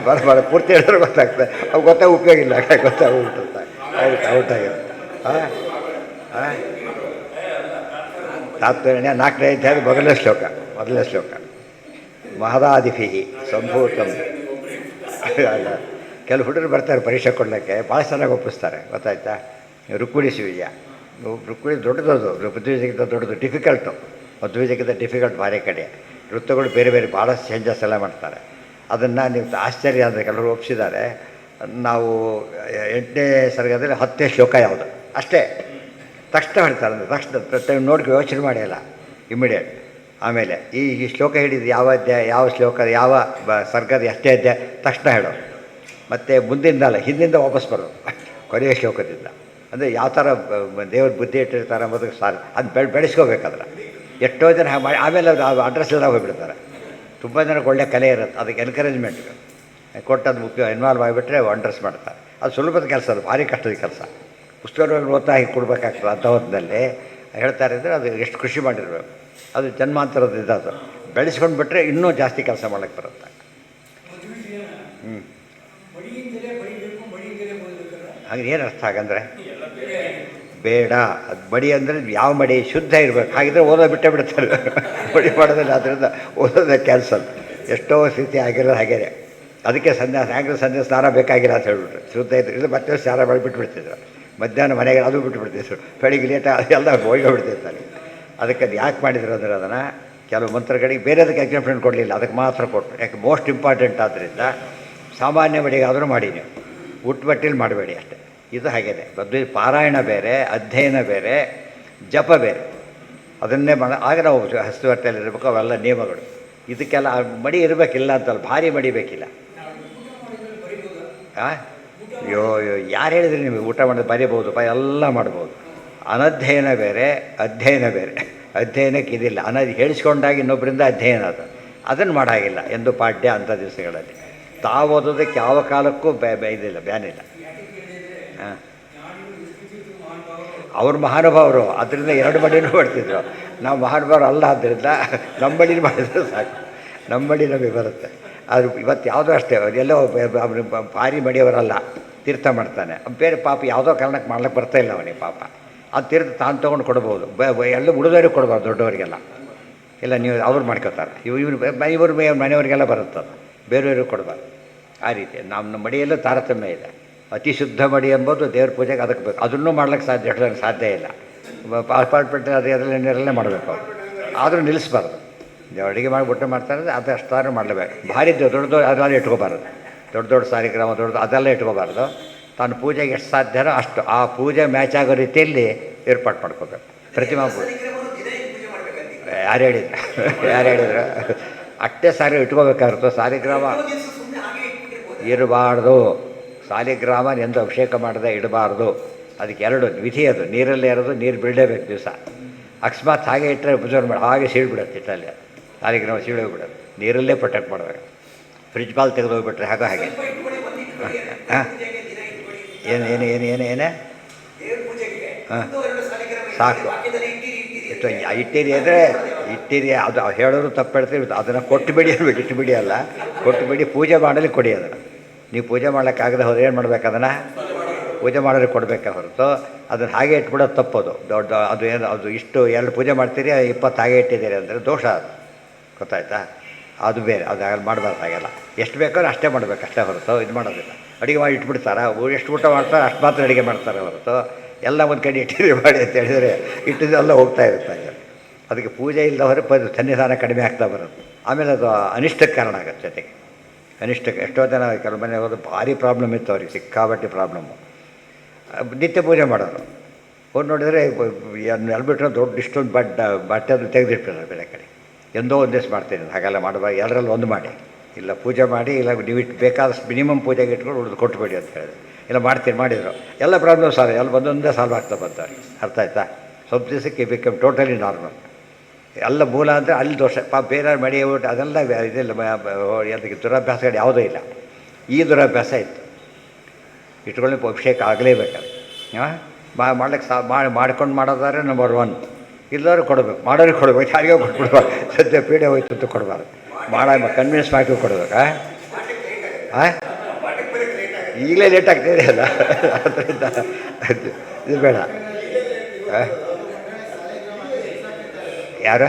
ಬರ ಪೂರ್ತಿ ಹೇಳಿದ್ರೆ ಗೊತ್ತಾಗ್ತದೆ. ಅವು ಗೊತ್ತಾಗ ಉಪಯೋಗ ಇಲ್ಲ, ಗೊತ್ತಾಗ್ಬಿಟ್ಟುತ್ತೆ. ಔಟಾಗಿದೆ. ತಾತ್ಪರ್ಯ 4ನೇ ಅಧ್ಯಾಯದ ಮೊದಲನೇ ಶ್ಲೋಕ. ಮಹದಾದಿಭಿ ಸಂಭೂತಂ. ಕೆಲವು ಹುಡುಗರು ಬರ್ತಾರೆ ಪರೀಕ್ಷೆ ಕೊಡಲಿಕ್ಕೆ, ಭಾಳ ಚೆನ್ನಾಗಿ ಒಪ್ಪಿಸ್ತಾರೆ. ಗೊತ್ತಾಯ್ತಾ? ರುಕ್ಮಿಣಿ ಶಿವಯ್ಯ, ರುಕ್ಮಿಣಿ ದೊಡ್ಡದದು, ಮಧ್ವೀಜಕ್ಕಿಂತ ದೊಡ್ಡದು, ಡಿಫಿಕಲ್ಟು. ಮಧ್ವೀಜಕ್ಕಿಂತ ಡಿಫಿಕಲ್ಟ್ ಬೇರೆ ಕಡೆ. ನೃತ್ಯಗಳು ಬೇರೆ ಭಾಳಷ್ಟು ಚೇಂಜಸ್ ಎಲ್ಲ ಮಾಡ್ತಾರೆ. ಅದನ್ನು ನೀವು ಆಶ್ಚರ್ಯ ಅಂದರೆ ಕೆಲವರು ಒಪ್ಪಿಸಿದ್ದಾರೆ. ನಾವು 8ನೇ ಸರ್ಗದಲ್ಲಿ 10ನೇ ಶ್ಲೋಕ ಯಾವುದು ಅಷ್ಟೇ ತಕ್ಷಣ ಹೇಳ್ತಾರೆ. ಅಂದರೆ ತಕ್ಷಣ ನೋಡ್ಕೊ, ಯೋಚನೆ ಮಾಡಿಲ್ಲ, ಇಮ್ಮಿಡಿಯೇಟ್. ಆಮೇಲೆ ಈ ಶ್ಲೋಕ ಹಿಡಿದು ಯಾವ ಅಧ್ಯಾಯ, ಯಾವ ಶ್ಲೋಕ, ಯಾವ ಸರ್ಗದ ಎಷ್ಟೇ ಅಧ್ಯಾಯ ತಕ್ಷಣ ಹೇಳೋ. ಮತ್ತು ಮುಂದಿಂದಲ್ಲ, ಹಿಂದಿಂದ ವಾಪಸ್ ಬರೋದು ಕೊನೆಯ ಶ್ಲೋಕದಿಂದ. ಅಂದರೆ ಯಾವ ಥರ ದೇವ್ರ ಬುದ್ಧಿ ಇಟ್ಟಿರ್ತಾರೆ ಅಂಬೋದಕ್ಕೆ ಸಾರಿ. ಅದು ಬೆಳೆಸ್ಕೋಬೇಕಾದ್ರೆ ಎಷ್ಟೋ ಜನ ಮಾಡಿ ಆಮೇಲೆ ಅದು ಅಡ್ರೆಸ್ ಎಲ್ಲ ಹೋಗಿಬಿಡ್ತಾರೆ. ತುಂಬ ಜನಕ್ಕೆ ಒಳ್ಳೆಯ ಕಲೆ ಇರುತ್ತೆ, ಅದಕ್ಕೆ ಎನ್ಕರೇಜ್ಮೆಂಟ್ ಕೊಟ್ಟದ್ದು ಮುಖ್ಯ. ಇನ್ವಾಲ್ವ್ ಆಗಿಬಿಟ್ರೆ ಅಡ್ರೆಸ್ ಮಾಡ್ತಾರೆ. ಅದು ಸುಲಭದ ಕೆಲಸ, ಅದು ಭಾರಿ ಕಷ್ಟದ ಕೆಲಸ. ಪುಸ್ತಕಗಳು ಓದ್ತಾ ಹೀಗೆ ಕೊಡಬೇಕಾಗ್ತದೆ. ಅಂಥ ಹೊತ್ತಿನಲ್ಲಿ ಹೇಳ್ತಾರೆ ಅಂದರೆ ಅದು ಎಷ್ಟು ಕೃಷಿ ಮಾಡಿರಬೇಕು. ಅದು ಜನ್ಮಾಂತರದ ಇದದು. ಬೆಳೆಸ್ಕೊಂಡು ಬಿಟ್ಟರೆ ಇನ್ನೂ ಜಾಸ್ತಿ ಕೆಲಸ ಮಾಡೋಕ್ಕೆ ಬರುತ್ತೆ. ಹಾಗೆ ಏನು ಅರ್ಥ ಹಾಗಂದರೆ ಬೇಡ. ಅದು ಮಡಿ ಅಂದರೆ ಯಾವ ಮಡಿ ಶುದ್ಧ ಇರಬೇಕು. ಹಾಗಿದ್ರೆ ಓದೋದು ಬಿಟ್ಟೇ ಬಿಡ್ತಾರೆ ಮಡಿ ಮಾಡೋದಿಲ್ಲ. ಅದರಿಂದ ಓದೋದೇ ಕ್ಯಾನ್ಸಲ್. ಎಷ್ಟೋ ಸ್ಥಿತಿ ಆಗಿರೋದು ಹಾಗೇನೆ. ಅದಕ್ಕೆ ಸಾಯಂಕಾಲ ಸಂಧ್ಯೆ ಸ್ನಾನ ಬೇಕಾಗಿಲ್ಲ ಅಂತ ಹೇಳ್ಬಿಟ್ರು. ಶುದ್ಧ ಇದ್ದರೆ ಮತ್ತೆ ಸ್ನಾನ ಮಾಡಿಬಿಟ್ಬಿಡ್ತಿದ್ರು. ಮಧ್ಯಾಹ್ನ ಮನೆಗೆ ಅದು ಬಿಟ್ಟುಬಿಡ್ತಿದ್ರು. ಬೆಳಿಗ್ಗೆ ಲೇಟ ಎಲ್ಲ ಹೋಗಿಬಿಡ್ತಿರ್ತಾರೆ. ಅದಕ್ಕೆ ಅದು ಯಾಕೆ ಮಾಡಿದ್ರು ಅಂದರೆ ಅದನ್ನು ಕೆಲವು ಮಂತ್ರಗಳಿಗೆ ಬೇರೆದಕ್ಕೆ ಎಕ್ಸಾಂಪ್ಷನ್ ಕೊಡಲಿಲ್ಲ, ಅದಕ್ಕೆ ಮಾತ್ರ ಕೊಟ್ಟರು. ಯಾಕೆ ಮೋಸ್ಟ್ ಇಂಪಾರ್ಟೆಂಟ್ ಆದ್ದರಿಂದ ಸಾಮಾನ್ಯ ಮಡಿಗಾದರೂ ಮಾಡಿ ನೀವು, ಉಟ್ಬಟ್ಟಿಲಿ ಮಾಡಬೇಡಿ ಅಷ್ಟೇ. ಇದು ಹಾಗೇನೆ. ಪಾರಾಯಣ ಬೇರೆ, ಅಧ್ಯಯನ ಬೇರೆ, ಜಪ ಬೇರೆ. ಅದನ್ನೇ ಆಗ ನಾವು ಹಸ್ತುವಟ್ಟೆಯಲ್ಲಿ ಇರಬೇಕು. ಅವೆಲ್ಲ ನಿಯಮಗಳು. ಇದಕ್ಕೆಲ್ಲ ಮಡಿ ಇರಬೇಕಿಲ್ಲ ಅಂತಲ್ಲ, ಭಾರಿ ಮಡಿ ಬೇಕಿಲ್ಲ. ಅಯ್ಯೋ ಯಾರು ಹೇಳಿದ್ರಿ ನಿಮಗೆ? ಊಟ ಮಾಡೋದು ಬರೀಬೋದು, ಎಲ್ಲ ಮಾಡ್ಬೋದು. ಅನಧ್ಯಯನ ಬೇರೆ, ಅಧ್ಯಯನ ಬೇರೆ. ಅಧ್ಯಯನಕ್ಕೆ ಇದಿಲ್ಲ. ಹೇಳಿಸ್ಕೊಂಡಾಗ ಇನ್ನೊಬ್ಬರಿಂದ ಅಧ್ಯಯನ ಅದನ್ನು ಮಾಡಾಗಿಲ್ಲ ಎಂದು ಪಾಠ್ಯ ಅಂಥ ದಿವಸಗಳಲ್ಲಿ. ತಾವು ಓದೋದಕ್ಕೆ ಯಾವ ಕಾಲಕ್ಕೂ ಇದಿಲ್ಲ, ಬ್ಯಾನಿಲ್ಲ. ಹಾಂ, ಅವ್ರು ಮಹಾನುಭಾವರು, ಅದರಿಂದ ಎರಡು ಮಡಿನೂ ಮಾಡ್ತಿದ್ರು. ನಾವು ಮಹಾನುಭಾವರು ಅಲ್ಲ, ಆದ್ದರಿಂದ ನಮ್ಮ ಮಡಿನ ಮಾಡಿದ್ರೆ ಸಾಕು. ನಮ್ಮ ಮಡಿ ನಮಗೆ ಬರುತ್ತೆ. ಅದು ಇವತ್ತು ಯಾವುದೋ ಅಷ್ಟೇ, ಎಲ್ಲೋ ಭಾರಿ ಮಡಿಯವರಲ್ಲ, ತೀರ್ಥ ಮಾಡ್ತಾನೆ. ಬೇರೆ ಪಾಪ ಯಾವುದೋ ಕಾರಣಕ್ಕೆ ಮಾಡ್ಲಿಕ್ಕೆ ಬರ್ತಾಯಿಲ್ಲ ಅವನಿಗೆ ಪಾಪ. ಅದು ತೀರ್ಥ ತಾನು ತೊಗೊಂಡು ಕೊಡ್ಬೋದು. ಎಲ್ಲ ಉಳಿದವ್ರಿಗೆ ಕೊಡ್ಬಾರ್ದು, ದೊಡ್ಡವರಿಗೆಲ್ಲ. ಇಲ್ಲ ನೀವು ಅವ್ರು ಮಾಡ್ಕೋತಾರೆ. ಇವರು ಮನೆಯವರಿಗೆಲ್ಲ ಬರುತ್ತದು, ಬೇರೆಯವ್ರಿಗೆ ಕೊಡಬಾರ್ದು. ಆ ರೀತಿ ನಮ್ಮ ಮಡಿಯಲ್ಲೂ ತಾರತಮ್ಯ ಇದೆ. ಅತಿ ಶುದ್ಧ ಮಡಿ ಎಂಬುದು ದೇವ್ರ ಪೂಜೆಗೆ ಅದಕ್ಕೆ ಬೇಕು. ಅದನ್ನೂ ಮಾಡ್ಲಿಕ್ಕೆ ಸಾಧ್ಯ ಇಲ್ಲ. ಅಪಾರ್ಟ್ಮೆಂಟ್ ಅದರಲ್ಲೇ ಮಾಡಬೇಕು. ಆದರೂ ನಿಲ್ಲಿಸ್ಬಾರ್ದು. ಅಡುಗೆ ಮಾಡಿಬಿಟ್ಟು ಮಾಡ್ತಾರೆ, ಅದು ಅಷ್ಟಾದ್ರೂ ಮಾಡಲೇಬೇಕು. ಭಾರಿ ದೊಡ್ಡ ಅದೆಲ್ಲ ಇಟ್ಕೋಬಾರ್ದು. ದೊಡ್ಡ ಸಾಲಿಗ್ರಾಮ ಅದೆಲ್ಲ ಇಟ್ಕೋಬಾರ್ದು. ತಾನು ಪೂಜೆಗೆ ಎಷ್ಟು ಸಾಧ್ಯನೋ ಅಷ್ಟು ಆ ಪೂಜೆ ಮ್ಯಾಚ್ ಆಗೋ ರೀತಿಯಲ್ಲಿ ಏರ್ಪಾಡು ಮಾಡ್ಕೋಬೇಕು. ಪ್ರತಿಮಾ ಪೂಜೆ ಯಾರು ಹೇಳಿದ್ರು ಅಷ್ಟೇ ಸಾರಿ ಇಟ್ಕೋಬೇಕಾಗಿರ್ತೋ. ಸಾಲಿಗ್ರಾಮ ಇರಬಾರ್ದು. ಸಾಲಿಗ್ರಾಮ ಎಂದು ಅಭಿಷೇಕ ಮಾಡದೆ ಇಡಬಾರ್ದು. ಅದಕ್ಕೆ ಎರಡು ವಿಧಿ. ಅದು ನೀರಲ್ಲೇ ಇರೋದು, ನೀರು ಬಿಡಲೇಬೇಕು ದಿವಸ. ಅಕಸ್ಮಾತ್ ಹಾಗೆ ಇಟ್ಟರೆ ಪೂಜೆ ಮಾಡಿ ಹಾಗೆ ಸೀಳ್ಬಿಡುತ್ತೆ. ಇಟ್ಟಲ್ಲಿ ಸಾಲಿಗ್ರಾಮ ಸೀಳೋಗ್ಬಿಡೋದು. ನೀರಲ್ಲೇ ಪ್ರೊಟೆಕ್ಟ್ ಮಾಡಬೇಕು. ಫ್ರಿಜ್ ಬಾಲ್ ತೆಗೆದೋಗ್ಬಿಟ್ರೆ ಹಾಗೆ ಹಾಂ ಏನೇ ಹಾಂ ಸಾಕು. ಇಟ್ಟಿರಿ ಅಂದರೆ ಇಟ್ಟಿರಿ, ಅದು ಹೇಳೋರು ತಪ್ಪು ಹೇಳ್ತೀವಿ. ಅದನ್ನು ಕೊಟ್ಟುಬಿಡಿ ಅನ್ಬೇಕು, ಇಟ್ಟುಬಿಡಿ ಅಲ್ಲ, ಕೊಟ್ಟುಬಿಡಿ. ಪೂಜೆ ಮಾಡಲಿ ಕೊಡಿ ಅದನ್ನು. ನೀವು ಪೂಜೆ ಮಾಡೋಕ್ಕಾಗದೆ ಹೋದ್ರೆ ಏನು ಮಾಡ್ಬೇಕು? ಅದನ್ನು ಪೂಜೆ ಮಾಡೋರಿಗೆ ಕೊಡಬೇಕೆ ಹೊರತು ಅದನ್ನು ಹಾಗೆ ಇಟ್ಬಿಡೋದು ತಪ್ಪೋದು. ಅದು ಏನು, ಅದು ಇಷ್ಟು 2 ಪೂಜೆ ಮಾಡ್ತೀರಿ, 20 ಹಾಗೆ ಇಟ್ಟಿದ್ದೀರಿ ಅಂದರೆ ದೋಷ. ಅದು ಗೊತ್ತಾಯ್ತಾ? ಅದು ಬೇರೆ. ಅದು ಮಾಡಬಾರ್ದು ಹಾಗೆಲ್ಲ. ಎಷ್ಟು ಬೇಕಾದ್ರೂ ಅಷ್ಟೇ ಮಾಡಬೇಕು, ಅಷ್ಟೇ ಹೊರತು ಇದು ಮಾಡೋದಿಲ್ಲ. ಅಡುಗೆ ಮಾಡಿ ಇಟ್ಬಿಡ್ತಾರೆ, ಎಷ್ಟು ಊಟ ಮಾಡ್ತಾರೆ ಅಷ್ಟು ಮಾತ್ರ ಅಡುಗೆ ಮಾಡ್ತಾರೆ ಹೊರತು ಎಲ್ಲ ಒಂದು ಕಡೆ ಇಟ್ಟಿರಿ ಮಾಡಿ ಅಂತ ಹೇಳಿದರೆ ಇಟ್ಟಿದ್ದೆಲ್ಲ ಹೋಗ್ತಾ ಇರುತ್ತೆ. ಅದಕ್ಕೆ ಪೂಜೆ ಇಲ್ಲದವರೆ ಸನ್ನಿಧಾನ ಕಡಿಮೆ ಆಗ್ತಾ ಬರುತ್ತೆ. ಆಮೇಲೆ ಅದು ಅನಿಷ್ಟಕ್ಕೆ ಕಾರಣ ಆಗುತ್ತೆ. ಜೊತೆಗೆ ಅನಿಷ್ಟಕ್ಕೆ ಎಷ್ಟೋ ಜನ ಕೆಲವು ಮನೆ ಹೋದ್ರೆ ಭಾರಿ ಪ್ರಾಬ್ಲಮ್ ಇತ್ತು ಅವ್ರಿಗೆ, ಸಿಕ್ಕಾಬಟ್ಟೆ ಪ್ರಾಬ್ಲಮ್ಮು. ನಿತ್ಯ ಪೂಜೆ ಮಾಡೋರು ಹೋಗಿ ನೋಡಿದರೆ ಎಲ್ಬಿಟ್ರೆ ದೊಡ್ಡ ಇಷ್ಟೊಂದು ಬಟ್ಟೆ ಅದು ತೆಗೆದಿಟ್ಟಿರ್ತಾರೆ ಬೇರೆ ಕಡೆ. ಎಂದೋ ಒಂದು ದಿವಸ ಮಾಡ್ತೀನಿ, ಹಾಗೆಲ್ಲ ಮಾಡಬಾರ್ದು. ಎಲ್ಲರಲ್ಲಿ ಒಂದು ಮಾಡಿ, ಇಲ್ಲ ಪೂಜೆ ಮಾಡಿ, ಇಲ್ಲ ನೀವು ಬೇಕಾದಷ್ಟು ಮಿನಿಮಮ್ ಪೂಜೆಗೆ ಇಟ್ಕೊಂಡು ಉಳಿದು ಕೊಟ್ಟುಬೇಡಿ ಅಂತ ಹೇಳಿದೆ. ಇಲ್ಲ ಮಾಡಿದರು. ಎಲ್ಲ ಪ್ರಾಬ್ಲಮ್ ಎಲ್ಲ ಒಂದೊಂದೇ ಸಾಲ್ವ್ ಆಗ್ತಾ ಬಂತಾರೆ. ಅರ್ಥ ಆಯ್ತಾ? ಸ್ವಲ್ಪ ದಿವಸಕ್ಕೆ ಬಿಕಮ್ ಟೋಟಲಿ ನಾರ್ಮಲ್. ಎಲ್ಲ ಮೂಲ ಅಂದರೆ ಅಲ್ಲಿ ದೋಷ. ಬೇರೆ ಮಡಿ ಊಟ ಅದೆಲ್ಲ ಇದಿಲ್ಲ. ಅದಕ್ಕೆ ದುರಭ್ಯಾಸಗಳು ಯಾವುದೂ ಇಲ್ಲ. ಈ ದುರಭ್ಯಾಸ ಇತ್ತು. ಇಟ್ಕೊಳ್ಳಿ ಅಭಿಷೇಕ ಆಗಲೇಬೇಕದು. ಮಾಡ್ಲಿಕ್ಕೆ ಮಾಡ್ಕೊಂಡು ಮಾಡೋದಾದ್ರೆ ನಂಬರ್ 1. ಇಲ್ಲರೂ ಕೊಡಬೇಕು, ಮಾಡೋರಿಗೆ ಕೊಡಬೇಕು, ಯಾರಿಗೋ ಕೊಟ್ಬಿಡ್ಬಾರ್ದು. ಸದ್ಯ ಪೀಡೆ ಹೋಯ್ತು ಅಂತ ಕೊಡಬಾರ್ದು. ಕನ್ವಿನ್ಸ್ ಮಾಡಿ ಕೊಡಬೇಕಾ? ಈಗಲೇ ಲೇಟ್ ಆಗ್ತಾಯಿದೆ ಅಲ್ಲ, ಅದರಿಂದ ಇದು ಬೇಡ. ಯಾರು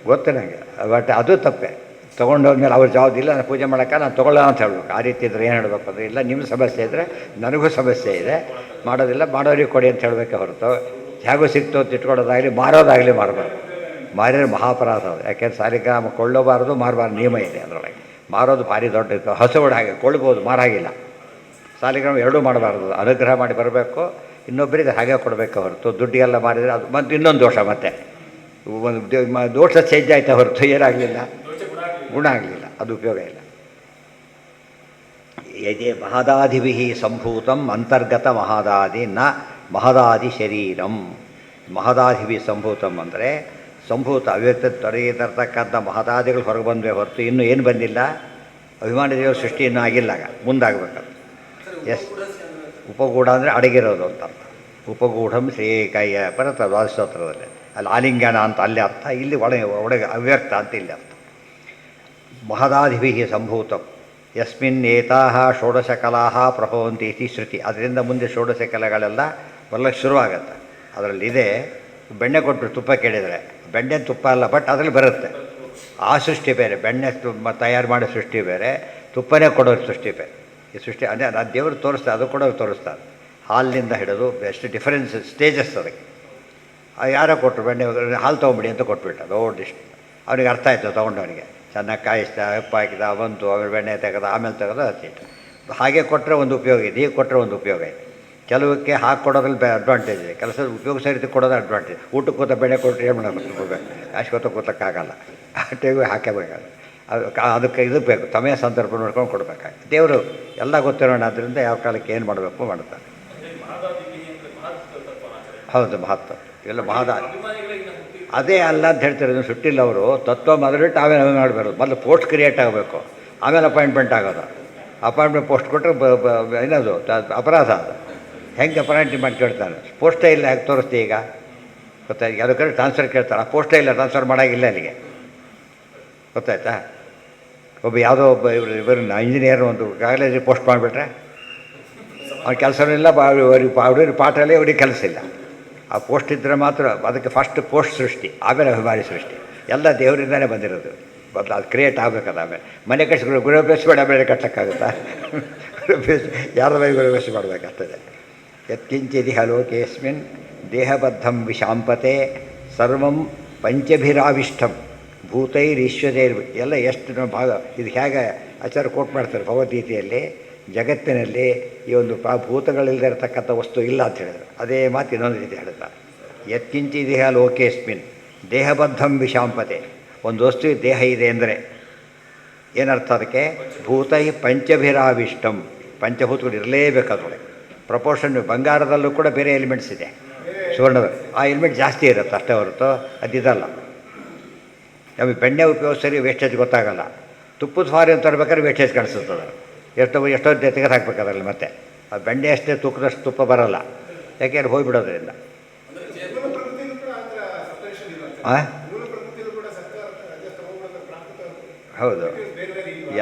ಗೊತ್ತು ನನಗೆ. ಬಟ್ ಅದು ತಪ್ಪೆ. ತೊಗೊಂಡೋದ್ಮೇಲೆ ಅವ್ರ ಜವಾಬ್ದಾರಿ ಇಲ್ಲ, ನಾನು ಪೂಜೆ ಮಾಡೋಕ್ಕೆ ನಾನು ತೊಗೊಳ್ಳೋ ಅಂತ ಹೇಳ್ಬೇಕು. ಆ ರೀತಿ ಇದ್ದರೆ ಏನು ಹೇಳಬೇಕು ಅಂದರೆ, ಇಲ್ಲ ನಿಮ್ಮ ಸಮಸ್ಯೆ ಇದ್ದರೆ ನನಗೂ ಸಮಸ್ಯೆ ಇದೆ, ಮಾಡೋದಿಲ್ಲ, ಮಾಡೋರಿಗೆ ಕೊಡಿ ಅಂತ ಹೇಳಬೇಕೆ ಹೊರತು ಹೇಗೂ ಸಿಕ್ತು ಅಂತ ಇಟ್ಕೊಳ್ಳೋದಾಗಲಿ ಮಾರೋದಾಗಲಿ ಮಾರಬಾರ್ದು. ಮಾರಿದ್ರೆ ಮಹಾಪರಾಧ ಅದು. ಯಾಕೆಂದ್ರೆ ಸಾಲಿಗ್ರಾಮ ಕೊಳ್ಳಬಾರ್ದು, ಮಾರಬಾರ್ದು ನಿಯಮ ಇದೆ ಅದರೊಳಗೆ. ಮಾರೋದು ಭಾರಿ ದೊಡ್ಡ ಹಸುಗಳು ಹಾಗೆ ಕೊಳ್ಬೋದು, ಮಾರಾಗಿಲ್ಲ. ಸಾಲಿಗ್ರಾಮ ಎರಡೂ ಮಾಡಬಾರ್ದು. ಅನುಗ್ರಹ ಮಾಡಿ ಬರಬೇಕು, ಇನ್ನೊಬ್ಬರಿಗೆ ಹಾಗೆ ಕೊಡಬೇಕು ಹೊರತು ದುಡ್ಡಿಗೆಲ್ಲ ಮಾರಿದರೆ ಅದು ಮತ್ತು ಇನ್ನೊಂದು ದೋಷ. ಮತ್ತೆ ಒಂದು ದೋಷ ಚೇಂಜ್ ಆಯ್ತಾ ಹೊರತು ಏನಾಗಲಿಲ್ಲ, ಗುಣ ಆಗಲಿಲ್ಲ. ಅದು ಉಪಯೋಗ ಇಲ್ಲ. ಯಜೆ ಮಹದಾದಿಭಿ ಸಂಭೂತಂ ಅಂತರ್ಗತ ಮಹದಾದಿ ನ ಮಹದಾದಿ ಶರೀರಂ. ಮಹದಾದಿಭಿ ಸಂಭೂತಂ ಅಂದರೆ ಸಂಭೂತ ಅವ್ಯಕ್ತ ತೊಡಗಿರ್ತಕ್ಕಂಥ ಮಹದಾದಿಗಳು ಹೊರಗೆ ಬಂದರೆ ಹೊರತು ಇನ್ನೂ ಏನು ಬಂದಿಲ್ಲ. ಅಭಿಮಾನಿ ದೇವರ ಸೃಷ್ಟಿ ಇನ್ನೂ ಆಗಿಲ್ಲ, ಮುಂದಾಗಬೇಕದು. ಎಸ್, ಉಪಗೂಢ ಅಂದರೆ ಅಡಗಿರೋದು ಅಂತ ಅರ್ಥ. ಉಪಗೂಢಂ ಶ್ರೀಕಯ್ಯ ಬರುತ್ತೆ ದ್ವಾದಶೋತ್ತರದಲ್ಲಿ. ಅಲ್ಲಿ ಆಲಿಂಗನ ಅಂತ ಅಲ್ಲಿ ಅರ್ಥ, ಇಲ್ಲಿ ಒಳಗೆ ಅವ್ಯಕ್ತ ಅಂತ ಇಲ್ಲಿ ಅರ್ಥ. ಮಹದಾದಿಭಿ ಸಂಭೂತಂ ಯಸ್ಮಿನ್ ಏತಾಹ ಷೋಡಶಕಲಾಹ ಪ್ರಭವಂತಿ ಇತಿ ಶ್ರುತಿ. ಅದರಿಂದ ಮುಂದೆ ಷೋಡಶ ಕಲೆಗಳೆಲ್ಲ ಬರ್ಲಿಕ್ಕೆ ಶುರುವಾಗತ್ತೆ. ಅದರಲ್ಲಿದೆ ಬೆಣ್ಣೆ ಕೊಟ್ಟರು ತುಪ್ಪ ಕೇಳಿದರೆ, ಬೆಣ್ಣೆ ತುಪ್ಪ ಅಲ್ಲ, ಬಟ್ ಅದರಲ್ಲಿ ಬರುತ್ತೆ. ಆ ಸೃಷ್ಟಿ ಬೇರೆ, ಬೆಣ್ಣೆ ತಯಾರು ಮಾಡೋ ಸೃಷ್ಟಿ ಬೇರೆ, ತುಪ್ಪನೇ ಕೊಡೋ ಸೃಷ್ಟಿ ಬೇರೆ. ಈ ಸೃಷ್ಟಿ ಅದೇ ಅದು ದೇವರು ತೋರಿಸ್ತಾರೆ, ಅದು ಕೂಡ ತೋರಿಸ್ತಾರೆ. ಹಾಲಿನಿಂದ ಹಿಡಿದು ಎಷ್ಟು ಡಿಫರೆನ್ಸ್ ಸ್ಟೇಜಸ್ ಅದಕ್ಕೆ. ಯಾರೋ ಕೊಟ್ಟರು ಬೆಣ್ಣೆ, ಹಾಲು ತೊಗೊಂಬಿಡಿ ಅಂತ ಕೊಟ್ಬಿಟ್ಟ ದೊಡ್ಡಿಷ್ಟು. ಅವನಿಗೆ ಅರ್ಥ ಆಯಿತು, ತೊಗೊಂಡವನಿಗೆ ಚೆನ್ನಾಗಿ ಕಾಯಿಸ್ದ, ಉಪ್ಪು ಹಾಕಿದ, ಬಂತು, ಆಮೇಲೆ ಬೆಣ್ಣೆ ತೆಗೆದ, ಆಮೇಲೆ ತೆಗೆದು ಹಚ್ಚಿಟ್ಟು. ಹಾಗೆ ಕೊಟ್ಟರೆ ಒಂದು ಉಪಯೋಗ ಇದೆ, ಹೀಗೆ ಕೊಟ್ಟರೆ ಒಂದು ಉಪಯೋಗ ಇದೆ. ಕೆಲವಕ್ಕೆ ಹಾಕಿ ಕೊಡೋದ್ರಲ್ಲಿ ಅಡ್ವಾಂಟೇಜ್ ಇದೆ, ಕೆಲಸ ಉಪಯೋಗಿಸೋ ರೀತಿ ಕೊಡೋದು ಅಡ್ವಾಂಟೇಜ್. ಊಟಕ್ಕೆ ಕೂತ ಬೆಣ್ಣೆ ಕೊಟ್ಟರೆ ಏನು ಮಾಡೋದು, ಕೊಡಬೇಕು, ಕಾಶಿ ಕೂತ ಕೂತಕ್ಕಾಗಲ್ಲ, ಆ ಟೈಮಿಗೆ ಹಾಕಬೇಕಾಗಲ್ಲ. ಅದಕ್ಕೆ ಇದಕ್ಕೆ ಬೇಕು, ಸಮಯ ಸಂದರ್ಭ ನೋಡ್ಕೊಂಡು ಕೊಡಬೇಕಾಗುತ್ತೆ. ದೇವರು ಎಲ್ಲ ಗೊತ್ತಿರೋಣ, ಆದ್ದರಿಂದ ಯಾವ ಕಾಲಕ್ಕೆ ಏನು ಮಾಡಬೇಕು ಮಾಡ್ತಾರೆ. ಹೌದು, ಮಹತ್ವ ಇವೆಲ್ಲ ಮಹದ ಅದೇ ಅಲ್ಲ ಅಂತ ಹೇಳ್ತಾರೆ. ಸುಟ್ಟಿಲ್ಲ ಅವರು ತತ್ವ ಮೊದಲಿಟ್ಟು ಆಮೇಲೆ ಅಭಿಮಾನ ಮಾಡಬಾರ್ದು. ಮೊದಲು ಪೋಸ್ಟ್ ಕ್ರಿಯೇಟ್ ಆಗಬೇಕು, ಆಮೇಲೆ ಅಪಾಯಿಂಟ್ಮೆಂಟ್ ಆಗೋದು. ಅಪಾಯಿಂಟ್ಮೆಂಟ್ ಪೋಸ್ಟ್ ಕೊಟ್ಟರೆ ಏನದು ಅಪರಾಧ. ಅದು ಹೆಂಗೆ ಅಪಾಯಿಂಟ್ಮೆಂಟ್ ಕೇಳ್ತಾನೆ, ಪೋಸ್ಟೇ ಇಲ್ಲ, ಹೇಗೆ ತೋರಿಸ್ತೀವಿ ಈಗ ಗೊತ್ತಾಯ್ತು. ಯಾವುದೋ ಕಡೆ ಟ್ರಾನ್ಸ್ಫರ್ ಕೇಳ್ತಾರೆ, ಆ ಪೋಸ್ಟೇ ಇಲ್ಲ, ಟ್ರಾನ್ಸ್ಫರ್ ಮಾಡೋಂಗಿಲ್ಲ ಅಲ್ಲಿಗೆ, ಗೊತ್ತಾಯ್ತಾ. ಒಬ್ಬ ಯಾವುದೋ ಒಬ್ಬ ಇವ್ರನ್ನ ಇಂಜಿನಿಯರ್ ಒಂದು ಕಾಲೇಜಿಗೆ ಪೋಸ್ಟ್ ಮಾಡಿಬಿಟ್ರೆ ಅವ್ರ ಕೆಲಸನೂ ಇಲ್ಲ, ಅವ್ರಿಗೆ ಪಾಠಲ್ಲಿ ಅವ್ರಿಗೆ ಕೆಲಸ ಇಲ್ಲ. ಆ ಪೋಸ್ಟ್ ಇದ್ದರೆ ಮಾತ್ರ ಅದಕ್ಕೆ ಫಸ್ಟ್ ಪೋಸ್ಟ್ ಸೃಷ್ಟಿ, ಆಮೇಲೆ ಅಭಿಮಾನಿ ಸೃಷ್ಟಿ. ಎಲ್ಲ ದೇವರಿಂದನೇ ಬಂದಿರೋದು. ಬದಲು ಅದು ಕ್ರಿಯೇಟ್ ಆಗಬೇಕಲ್ಲ. ಆಮೇಲೆ ಮನೆ ಕಟ್ಸ್ಕೊಂಡು ಗೃಹಭ್ಯಾಸ ಬೇಡ, ಆಮೇಲೆ ಕಟ್ಟಕ್ಕಾಗುತ್ತಾ? ಗೃಹಭ್ಯಾಸ ಯಾರ ಬೈ ಗೃಹಭ್ಯಾಸ ಮಾಡಬೇಕಾಗ್ತದೆ. ಯತ್ಕಿಂಚಿದಿಹ ಲೋಕೇಸ್ಮಿನ್ ದೇಹಬದ್ಧಂ ವಿಶಾಂಪತೆ ಸರ್ವಂ ಪಂಚಭಿರಾವಿಷ್ಟಂ ಭೂತೈರೀಶ್ವರೈರ್. ಎಲ್ಲ ಎಷ್ಟು ಭಾಗ ಇದು ಹೇಗೆ ಆಚಾರ್ಯ ಕೋಟ್ ಮಾಡ್ತಾರೆ ಭಗವದ್ಗೀತೆಯಲ್ಲಿ. ಜಗತ್ತಿನಲ್ಲಿ ಈ ಒಂದು ಭೂತಗಳಿಲ್ಲದೆ ಇರತಕ್ಕಂಥ ವಸ್ತು ಇಲ್ಲ ಅಂತ ಹೇಳಿದ್ರು. ಅದೇ ಮಾತು ಇನ್ನೊಂದು ರೀತಿ ಹೇಳ್ತಾರೆ. ಯತ್ಕಿಂಚಿದಿಹ ಲೋಕೇಸ್ಮಿನ್ ದೇಹಬದ್ಧಂ ವಿಶಾಂಪತೆ. ಒಂದು ವಸ್ತು ದೇಹ ಇದೆ ಅಂದರೆ ಏನರ್ಥ ಅದಕ್ಕೆ? ಭೂತೈ ಪಂಚಭಿರಾವಿಷ್ಟಂ, ಪಂಚಭೂತಗಳು ಇರಲೇಬೇಕು ಅದರೊಳಗೆ. ಪ್ರಪೋರ್ಷನ್ ಬಂಗಾರದಲ್ಲೂ ಕೂಡ ಬೇರೆ ಎಲಿಮೆಂಟ್ಸ್ ಇದೆ, ಸುವರ್ಣದ ಆ ಎಲಿಮೆಂಟ್ ಜಾಸ್ತಿ ಇರುತ್ತೆ ಅಷ್ಟೇ ಹೊರತು ಅದಿದಲ್ಲ. ನಮಗೆ ಬೆಣ್ಣೆ ಉಪಯೋಗಿಸರಿ ವೇಸ್ಟೇಜ್ ಗೊತ್ತಾಗಲ್ಲ. ತುಪ್ಪದ ಫಾರಿ ಅಂತ ತರಬೇಕಾದ್ರೆ ವೇಸ್ಟೇಜ್ ಕಾಣಿಸುತ್ತದೆ. ಎಷ್ಟೋ ತೆಗೆದು ಹಾಕ್ಬೇಕು ಅದರಲ್ಲಿ. ಮತ್ತೆ ಆ ಬೆಣ್ಣೆ ಅಷ್ಟೇ ತೂಕದಷ್ಟು ತುಪ್ಪ ಬರೋಲ್ಲ, ಯಾಕೆಂದ್ರೆ ಹೋಗಿಬಿಡೋದ್ರಿಂದ. ಹೌದು,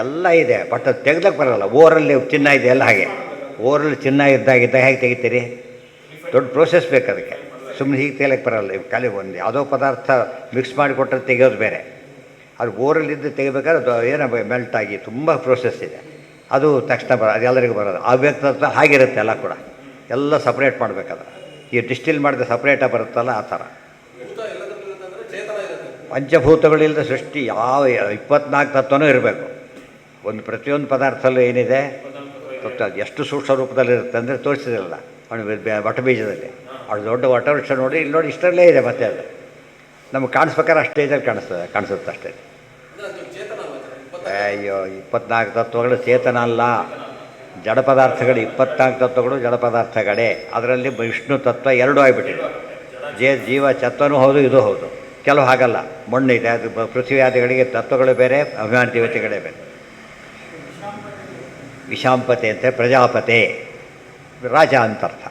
ಎಲ್ಲ ಇದೆ, ಬಟ್ ಅದು ತೆಗ್ದಕ್ಕೆ ಬರೋಲ್ಲ. ಓರಲ್ಲಿ ಚಿನ್ನ ಇದೆ ಎಲ್ಲ ಹಾಗೆ. ಓರಲ್ಲಿ ಚಿನ್ನ ಇದ್ದಾಗ ಹೇಗೆ ತೆಗಿತೀರಿ? ದೊಡ್ಡ ಪ್ರೋಸೆಸ್ ಬೇಕು ಅದಕ್ಕೆ. ಸುಮ್ಮನೆ ಹೀಗೆ ತೆಗಿಯಕ್ಕೆ ಬರೋಲ್ಲ. ಖಾಲಿ ಒಂದು ಯಾವುದೋ ಪದಾರ್ಥ ಮಿಕ್ಸ್ ಮಾಡಿ ಕೊಟ್ಟರೆ ತೆಗೆಯೋದು ಬೇರೆ. ಅದು ಓರಲ್ಲಿದ್ದು ತೆಗಿಬೇಕಾದ್ರೆ ಏನೋ ಮೆಲ್ಟಾಗಿ ತುಂಬ ಪ್ರೋಸೆಸ್ ಇದೆ. ಅದು ತಕ್ಷಣ ಅದು ಎಲ್ಲರಿಗೂ ಬರೋದು. ಆ ವ್ಯಕ್ತಿತ್ವ ಹಾಗಿರುತ್ತೆ ಎಲ್ಲ ಕೂಡ. ಎಲ್ಲ ಸಪ್ರೇಟ್ ಮಾಡಬೇಕಾದ್ರೆ ಈ ಡಿಸ್ಟಿಲ್ ಮಾಡಿದ್ರೆ ಸಪ್ರೇಟಾಗಿ ಬರುತ್ತಲ್ಲ, ಆ ಥರ. ಪಂಚಭೂತಗಳಿಲ್ಲದ ಸೃಷ್ಟಿ ಯಾವ 24 ತತ್ವನೂ ಇರಬೇಕು. ಒಂದು ಪ್ರತಿಯೊಂದು ಪದಾರ್ಥದಲ್ಲೂ ಏನಿದೆ ಅದು ಎಷ್ಟು ಸೂಕ್ಷ್ಮ ರೂಪದಲ್ಲಿರುತ್ತೆ ಅಂದರೆ ತೋರಿಸಿದಿಲ್ಲ ಅವನು ವಟಬೀಜದಲ್ಲಿ. ಅವಳು ದೊಡ್ಡ ವಟವೃಕ್ಷ ನೋಡಿ, ಇಲ್ಲಿ ನೋಡಿ ಇಷ್ಟರಲ್ಲೇ ಇದೆ. ಮತ್ತೆ ಅದು ನಮಗೆ ಕಾಣಿಸ್ಬೇಕಾದ್ರೆ ಅಷ್ಟು ಸ್ಟೇಜಲ್ಲಿ ಕಾಣಿಸುತ್ತೆ ಅಷ್ಟೇ. ಅಯ್ಯೋ, 24 ತತ್ವಗಳು ಚೇತನ ಅಲ್ಲ, ಜಡ ಪದಾರ್ಥಗಳು. 24 ತತ್ವಗಳು ಜಡ ಪದಾರ್ಥಗಳೇ. ಅದರಲ್ಲಿ ವಿಷ್ಣು ತತ್ವ ಎರಡೂ ಆಗಿಬಿಟ್ಟಿದೆ. ಜೀವ ಚತ್ವನೂ ಹೌದು, ಇದು ಹೌದು. ಕೆಲವು ಹಾಗಲ್ಲ, ಮಣ್ಣಿದೆ, ಅದು ಪೃಥ್ವಿಯಾದಿಗಳಿಗೆ ತತ್ವಗಳು ಬೇರೆ, ಅಭಿಮಾನ ದೇವತೆಗಳೇ ಬೇರೆ. ವಿಶಾಂಪತೆ ಅಂತ ಪ್ರಜಾಪತೆ ರಾಜ ಅಂತರ್ಥ.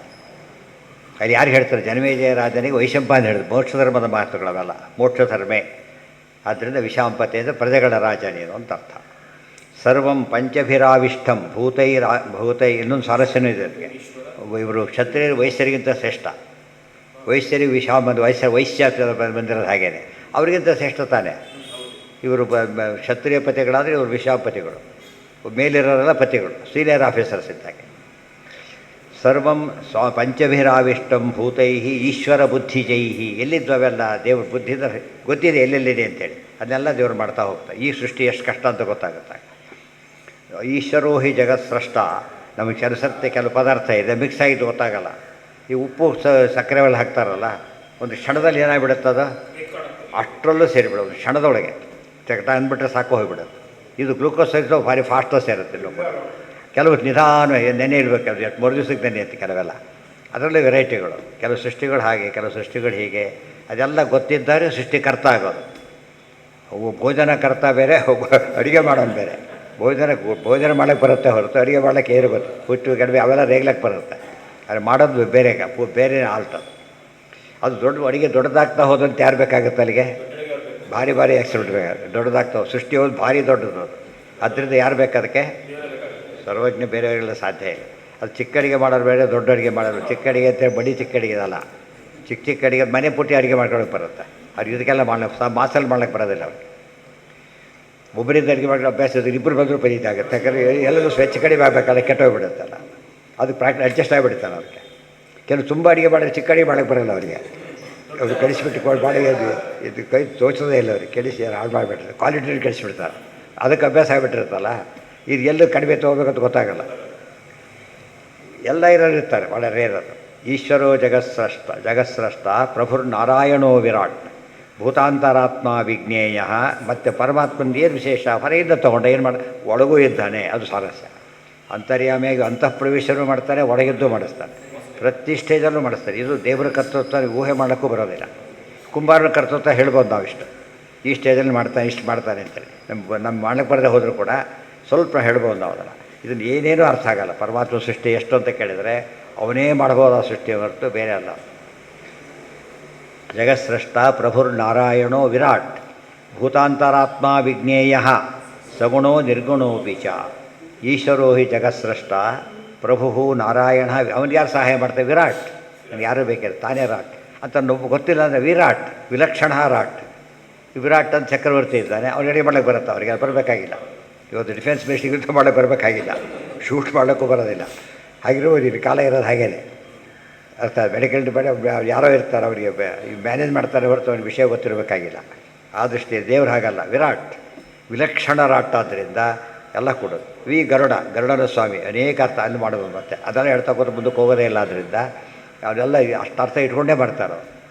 ಅಲ್ಲಿ ಯಾರು ಹೇಳ್ತಾರೆ? ಜನಮೇಜಯ ರಾಜನಿಗೆ ವೈಶಂಪ ಅಂತ ಹೇಳಿದ್ರು. ಮೋಕ್ಷ ಧರ್ಮದ ಮಾತುಗಳವೆಲ್ಲ, ಮೋಕ್ಷ ಧರ್ಮೇ. ಆದ್ದರಿಂದ ವಿಶಾಂಪತೆ ಅಂದರೆ ಪ್ರಜೆಗಳ ರಾಜ ನೀನು ಅಂತ ಅರ್ಥ. ಸರ್ವಂ ಪಂಚಭಿರಾವಿಷ್ಟಂ ಭೂತೈ. ಇನ್ನೊಂದು ಸ್ವಾರಸ್ಯನೂ ಇದೆ ಅದಕ್ಕೆ. ಇವರು ಕ್ಷತ್ರಿಯರು ವೈಶ್ಯರಿಗಿಂತ ಶ್ರೇಷ್ಠ. ವೈಶ್ಯರಿಗೆ ವೈಶ್ಯ ಬಂದಿರೋದು ಹಾಗೇನೆ, ಅವರಿಗಿಂತ ಶ್ರೇಷ್ಠ ತಾನೆ. ಇವರು ಕ್ಷತ್ರಿಯ ಪತಿಗಳಾದರೆ ಇವರು ವಿಶಾಪತಿಗಳು. ಮೇಲಿರೋರೆಲ್ಲ ಪತಿಗಳು, ಸೀನಿಯರ್ ಆಫೀಸರ್ಸ್ ಇದ್ದಾಗೆ. ಸರ್ವಂ ಪಂಚಭಿರಾವಿಷ್ಟಂ ಭೂತೈ ಈಶ್ವರ ಬುದ್ಧಿಜೈಹಿ. ಎಲ್ಲಿದ್ದು ಅವೆಲ್ಲ ದೇವ್ರ ಬುದ್ಧಿದ ಗೊತ್ತಿದೆ ಎಲ್ಲೆಲ್ಲಿದೆ ಅಂತೇಳಿ. ಅದನ್ನೆಲ್ಲ ದೇವ್ರು ಮಾಡ್ತಾ ಹೋಗ್ತಾರೆ. ಈ ಸೃಷ್ಟಿ ಎಷ್ಟು ಕಷ್ಟ ಅಂತ ಗೊತ್ತಾಗುತ್ತೆ. ಈಶ್ವರೋ ಹಿ ಜಗತ್ ಸೃಷ್ಟ. ನಮಗೆ ಕೆಲವು ಪದಾರ್ಥ ಇದೆ ಮಿಕ್ಸ್ ಆಗಿದ್ದು ಗೊತ್ತಾಗಲ್ಲ. ಈ ಉಪ್ಪು ಸಕ್ಕರೆ ಎಲ್ಲ ಹಾಕ್ತಾರಲ್ಲ, ಒಂದು ಕ್ಷಣದಲ್ಲಿ ಏನಾಗ್ಬಿಡುತ್ತದ, ಅಷ್ಟರಲ್ಲೂ ಸೇರಿಬಿಡೋದು ಕ್ಷಣದೊಳಗೆ. ಅಂದ್ಬಿಟ್ರೆ ಸಾಕು ಹೋಗಿಬಿಡೋದು. ಇದು ಗ್ಲೂಕೋಸ್ ಇದ್ದು ಭಾರಿ ಫಾಸ್ಟಾಗಿ ಸೇರುತ್ತೆ. ಕೆಲವು ನಿಧಾನ ನೆನೆ ಇಡಬೇಕು, ಅದು ಎಷ್ಟು 3 ದಿವಸಕ್ಕೆ ನೆನೆಯುತ್ತೆ ಕೆಲವೆಲ್ಲ. ಅದರಲ್ಲೇ ವೆರೈಟಿಗಳು. ಕೆಲವು ಸೃಷ್ಟಿಗಳು ಹಾಗೆ, ಕೆಲವು ಸೃಷ್ಟಿಗಳು ಹೀಗೆ. ಅದೆಲ್ಲ ಗೊತ್ತಿದ್ದಾರೆ ಸೃಷ್ಟಿಕರ್ತ ಆಗೋದು. ಭೋಜನಕರ್ತ ಬೇರೆ, ಅಡುಗೆ ಮಾಡೋನು ಬೇರೆ. ಭೋಜನ ಮಾಡೋಕ್ಕೆ ಬರುತ್ತೆ ಹೊರತು ಅಡುಗೆ ಮಾಡೋಕ್ಕೆ ಏನು ಗೊತ್ತು. ಹುಟ್ಟು ಗಡವೆ ಅವೆಲ್ಲ ರೇಗ್ಲಕ್ಕೆ ಬರುತ್ತೆ. ಅದು ಮಾಡೋದು ಬೇರೆ ಆಲ್ಟದು. ಅದು ಅಡುಗೆ ದೊಡ್ಡದಾಗ್ತಾ ಹೋದಂತೆ ಯಾರು ಬೇಕಾಗುತ್ತೆ ಅಲ್ಲಿಗೆ? ಭಾರಿ ಆಕ್ಸಿಡೆಂಟ್ ಬೇಕಾಗುತ್ತೆ. ದೊಡ್ಡದಾಗ್ತಾವೆ. ಸೃಷ್ಟಿ ಹೋದು ಭಾರಿ ದೊಡ್ಡದು. ಅದು ಅದರಿಂದ ಯಾರು ಬೇಕು ಅದಕ್ಕೆ? ಸರ್ವಜ್ಞ, ಬೇರೆಯವರಿಗೆಲ್ಲ ಸಾಧ್ಯ ಇಲ್ಲ. ಅದು ಚಿಕ್ಕ ಅಡುಗೆ ಮಾಡೋರು ಬೇರೆ, ದೊಡ್ಡ ಅಡುಗೆ ಮಾಡೋರು. ಚಿಕ್ಕ ಅಡುಗೆ ಅಂತೇಳಿ ಬಡಿ ಚಿಕ್ಕ ಅಡುಗೆ ಇದಲ್ಲ. ಚಿಕ್ಕ ಚಿಕ್ಕ ಅಡುಗೆ ಮನೆ ಪುಟ್ಟಿ ಅಡುಗೆ ಮಾಡ್ಕೊಳಕ್ಕೆ ಬರುತ್ತೆ. ಅವ್ರಿಗೆ ಇದಕ್ಕೆಲ್ಲ ಮಾಡ್ಲಿಕ್ಕೆ ಮಾಸಲ್ಲಿ ಮಾಡ್ಲಿಕ್ಕೆ ಬರೋದಿಲ್ಲ ಅವ್ರಿಗೆ. ಒಬ್ಬರಿಂದ ಅಡುಗೆ ಮಾಡೋ ಅಭ್ಯಾಸ ಇದ್ರೆ ಇಬ್ಬರು ಬಂದರೂ ಪರೀತ ಆಗುತ್ತೆ. ಯಾಕಂದರೆ ಎಲ್ಲರೂ ಸ್ವಚ್ಛ ಕಡಿಮೆ ಆಗಬೇಕಲ್ಲ, ಕೆಟ್ಟೋಗ್ಬಿಡುತ್ತಲ್ಲ. ಅದು ಪ್ರಾಕ್ಟಿ ಅಡ್ಜಸ್ಟ್ ಆಗಿಬಿಡುತ್ತಲ್ಲ ಅವ್ರಿಗೆ. ಕೆಲವು ತುಂಬ ಅಡುಗೆ ಮಾಡಿದ್ರೆ ಚಿಕ್ಕ ಅಡುಗೆ ಮಾಡೋಕ್ಕೆ ಬರೋಲ್ಲ ಅವರಿಗೆ. ಅವ್ರು ಕಳಿಸಿಬಿಟ್ಟು ಬಾಡಿಗೆ ಇದು ಕೈ ತೋಚೋದೇ ಇಲ್ಲ ಅವ್ರಿಗೆ. ಕೆಡಿಸಿ ಹಾಳು ಮಾಡಿಬಿಟ್ರೆ ಕ್ವಾಲಿಟಿ ಕೆಡಿಸಿಬಿಡ್ತಾರೆ. ಅದಕ್ಕೆ ಅಭ್ಯಾಸ ಆಗಿಬಿಟ್ಟಿರುತ್ತಲ್ಲ. ಇದು ಎಲ್ಲೂ ಕಡಿಮೆ ತೊಗೋಬೇಕಂತ ಗೊತ್ತಾಗಲ್ಲ. ಎಲ್ಲ ಇರೋರು ಇರ್ತಾರೆ, ಭಾಳ ರೇರ್ ಅದು. ಈಶ್ವರೋ ಜಗತ್ಸ್ರಷ್ಟ ಪ್ರಭುರ್ ನಾರಾಯಣೋ ವಿರಾಟ್ ಭೂತಾಂತರಾತ್ಮ ವಿಜ್ಞೇಯ. ಮತ್ತು ಪರಮಾತ್ಮಂದು ಏನು ವಿಶೇಷ? ಹೊರಗಿಂದ ತೊಗೊಂಡ ಏನು ಮಾಡಿ ಒಳಗೂ ಇದ್ದಾನೆ, ಅದು ಸಾರಸ್ಯ. ಅಂತರ್ಯಾಮಿಯಾಗಿ ಅಂತಃ ಪ್ರವೇಶನೂ ಮಾಡ್ತಾರೆ, ಒಳಗಿದ್ದು ಮಾಡಿಸ್ತಾರೆ. ಪ್ರತಿ ಸ್ಟೇಜಲ್ಲೂ ಮಾಡಿಸ್ತಾರೆ. ಇದು ದೇವರ ಕರ್ತೃತ್ವ ಊಹೆ ಮಾಡೋಕ್ಕೂ ಬರೋದಿಲ್ಲ. ಕುಂಬಾರನ ಕರ್ತೃತ್ವ ಹೇಳ್ಬೋದು ನಾವು. ಇಷ್ಟು ಈ ಸ್ಟೇಜಲ್ಲಿ ಮಾಡ್ತಾನೆ, ಇಷ್ಟು ಮಾಡ್ತಾನೆ ಅಂತೇಳಿ ನಮ್ಮ ಮಾಡಕ್ಕೆ ಬರದೆ ಹೋದರೂ ಕೂಡ ಸ್ವಲ್ಪ ಹೇಳ್ಬೋದು ನಾವು ಅದನ್ನು. ಇದನ್ನು ಏನೇನೂ ಅರ್ಥ ಆಗಲ್ಲ. ಪರಮಾತ್ಮ ಸೃಷ್ಟಿ ಎಷ್ಟು ಅಂತ ಕೇಳಿದರೆ ಅವನೇ ಮಾಡ್ಬೋದು ಆ ಸೃಷ್ಟಿ ಹೊರತು ಬೇರೆ ಅಲ್ಲ. ಜಗತ್ಸ್ರಷ್ಟ ಪ್ರಭುರ್ ನಾರಾಯಣೋ ವಿರಾಟ್ ಭೂತಾಂತರಾತ್ಮ ವಿಜ್ಞೇಯ ಸಗುಣೋ ನಿರ್ಗುಣೋಪಿ ಚ. ಈಶ್ವರೋ ಹಿ ಜಗತ್ಸ್ರಷ್ಟ ಪ್ರಭು ನಾರಾಯಣ. ಅವನಿಗೆ ಯಾರು ಸಹಾಯ ಮಾಡ್ತಾರೆ? ವಿರಾಟ್. ನನಗೆ ಯಾರೂ ಬೇಕಿಲ್ಲ, ತಾನೇ ರಾಟ್ ಅಂತ ಗೊತ್ತಿಲ್ಲ ಅಂದರೆ ವಿರಾಟ್, ವಿಲಕ್ಷಣ ರಾಟ್. ವಿರಾಟ್ ಅಂತ ಚಕ್ರವರ್ತಿ ಇದ್ದಾನೆ, ಅವ್ನು ರೆಡಿ ಮಾಡೋಕ್ಕೆ ಬರುತ್ತೆ. ಅವ್ರಿಗೆ ಅದು ಬರಬೇಕಾಗಿಲ್ಲ. ಇವತ್ತು ಡಿಫೆನ್ಸ್ ಮಿನಿಸ್ಟ್ರಿಗೆ ಯುದ್ಧ ಮಾಡೋಕ್ಕೆ ಬರಬೇಕಾಗಿಲ್ಲ, ಶೂಟ್ ಮಾಡೋಕ್ಕೂ ಬರೋದಿಲ್ಲ. ಹಾಗಿರ್ಬೋದು. ಇಲ್ಲಿ ಕಾಲ ಇರೋದು ಹಾಗೇನೆ ಅರ್ಥ. ಮೆಡಿಕಲ್ ಡಿಪಾರ್ಟ್ಮೆಂಟ್ ಯಾರೋ ಇರ್ತಾರೆ, ಅವರಿಗೆ ಮ್ಯಾನೇಜ್ ಮಾಡ್ತಾರೆ ಹೊರತು ಅವ್ರಿಗೆ ವಿಷಯ ಗೊತ್ತಿರಬೇಕಾಗಿಲ್ಲ. ಆ ದೃಷ್ಟಿ ದೇವ್ರು ಹಾಗಲ್ಲ, ವಿರಾಟ್ ವಿಲಕ್ಷಣ ರಾಟ್. ಆದ್ದರಿಂದ ಎಲ್ಲ ಕೊಡೋದು. ಗರುಡನ ಸ್ವಾಮಿ ಅನೇಕ ಅರ್ಥ ಅಲ್ಲಿ ಮಾಡೋದು. ಮತ್ತು ಅದೆಲ್ಲ ಹೇಳ್ತಾ ಕೂತು ಮುಂದಕ್ಕೆ ಹೋಗೋದೇ ಇಲ್ಲ. ಆದ್ದರಿಂದ ಅವರೆಲ್ಲ ಅಷ್ಟು ಅರ್ಥ ಇಟ್ಕೊಂಡೇ ಮಾಡ್ತಾರೋ.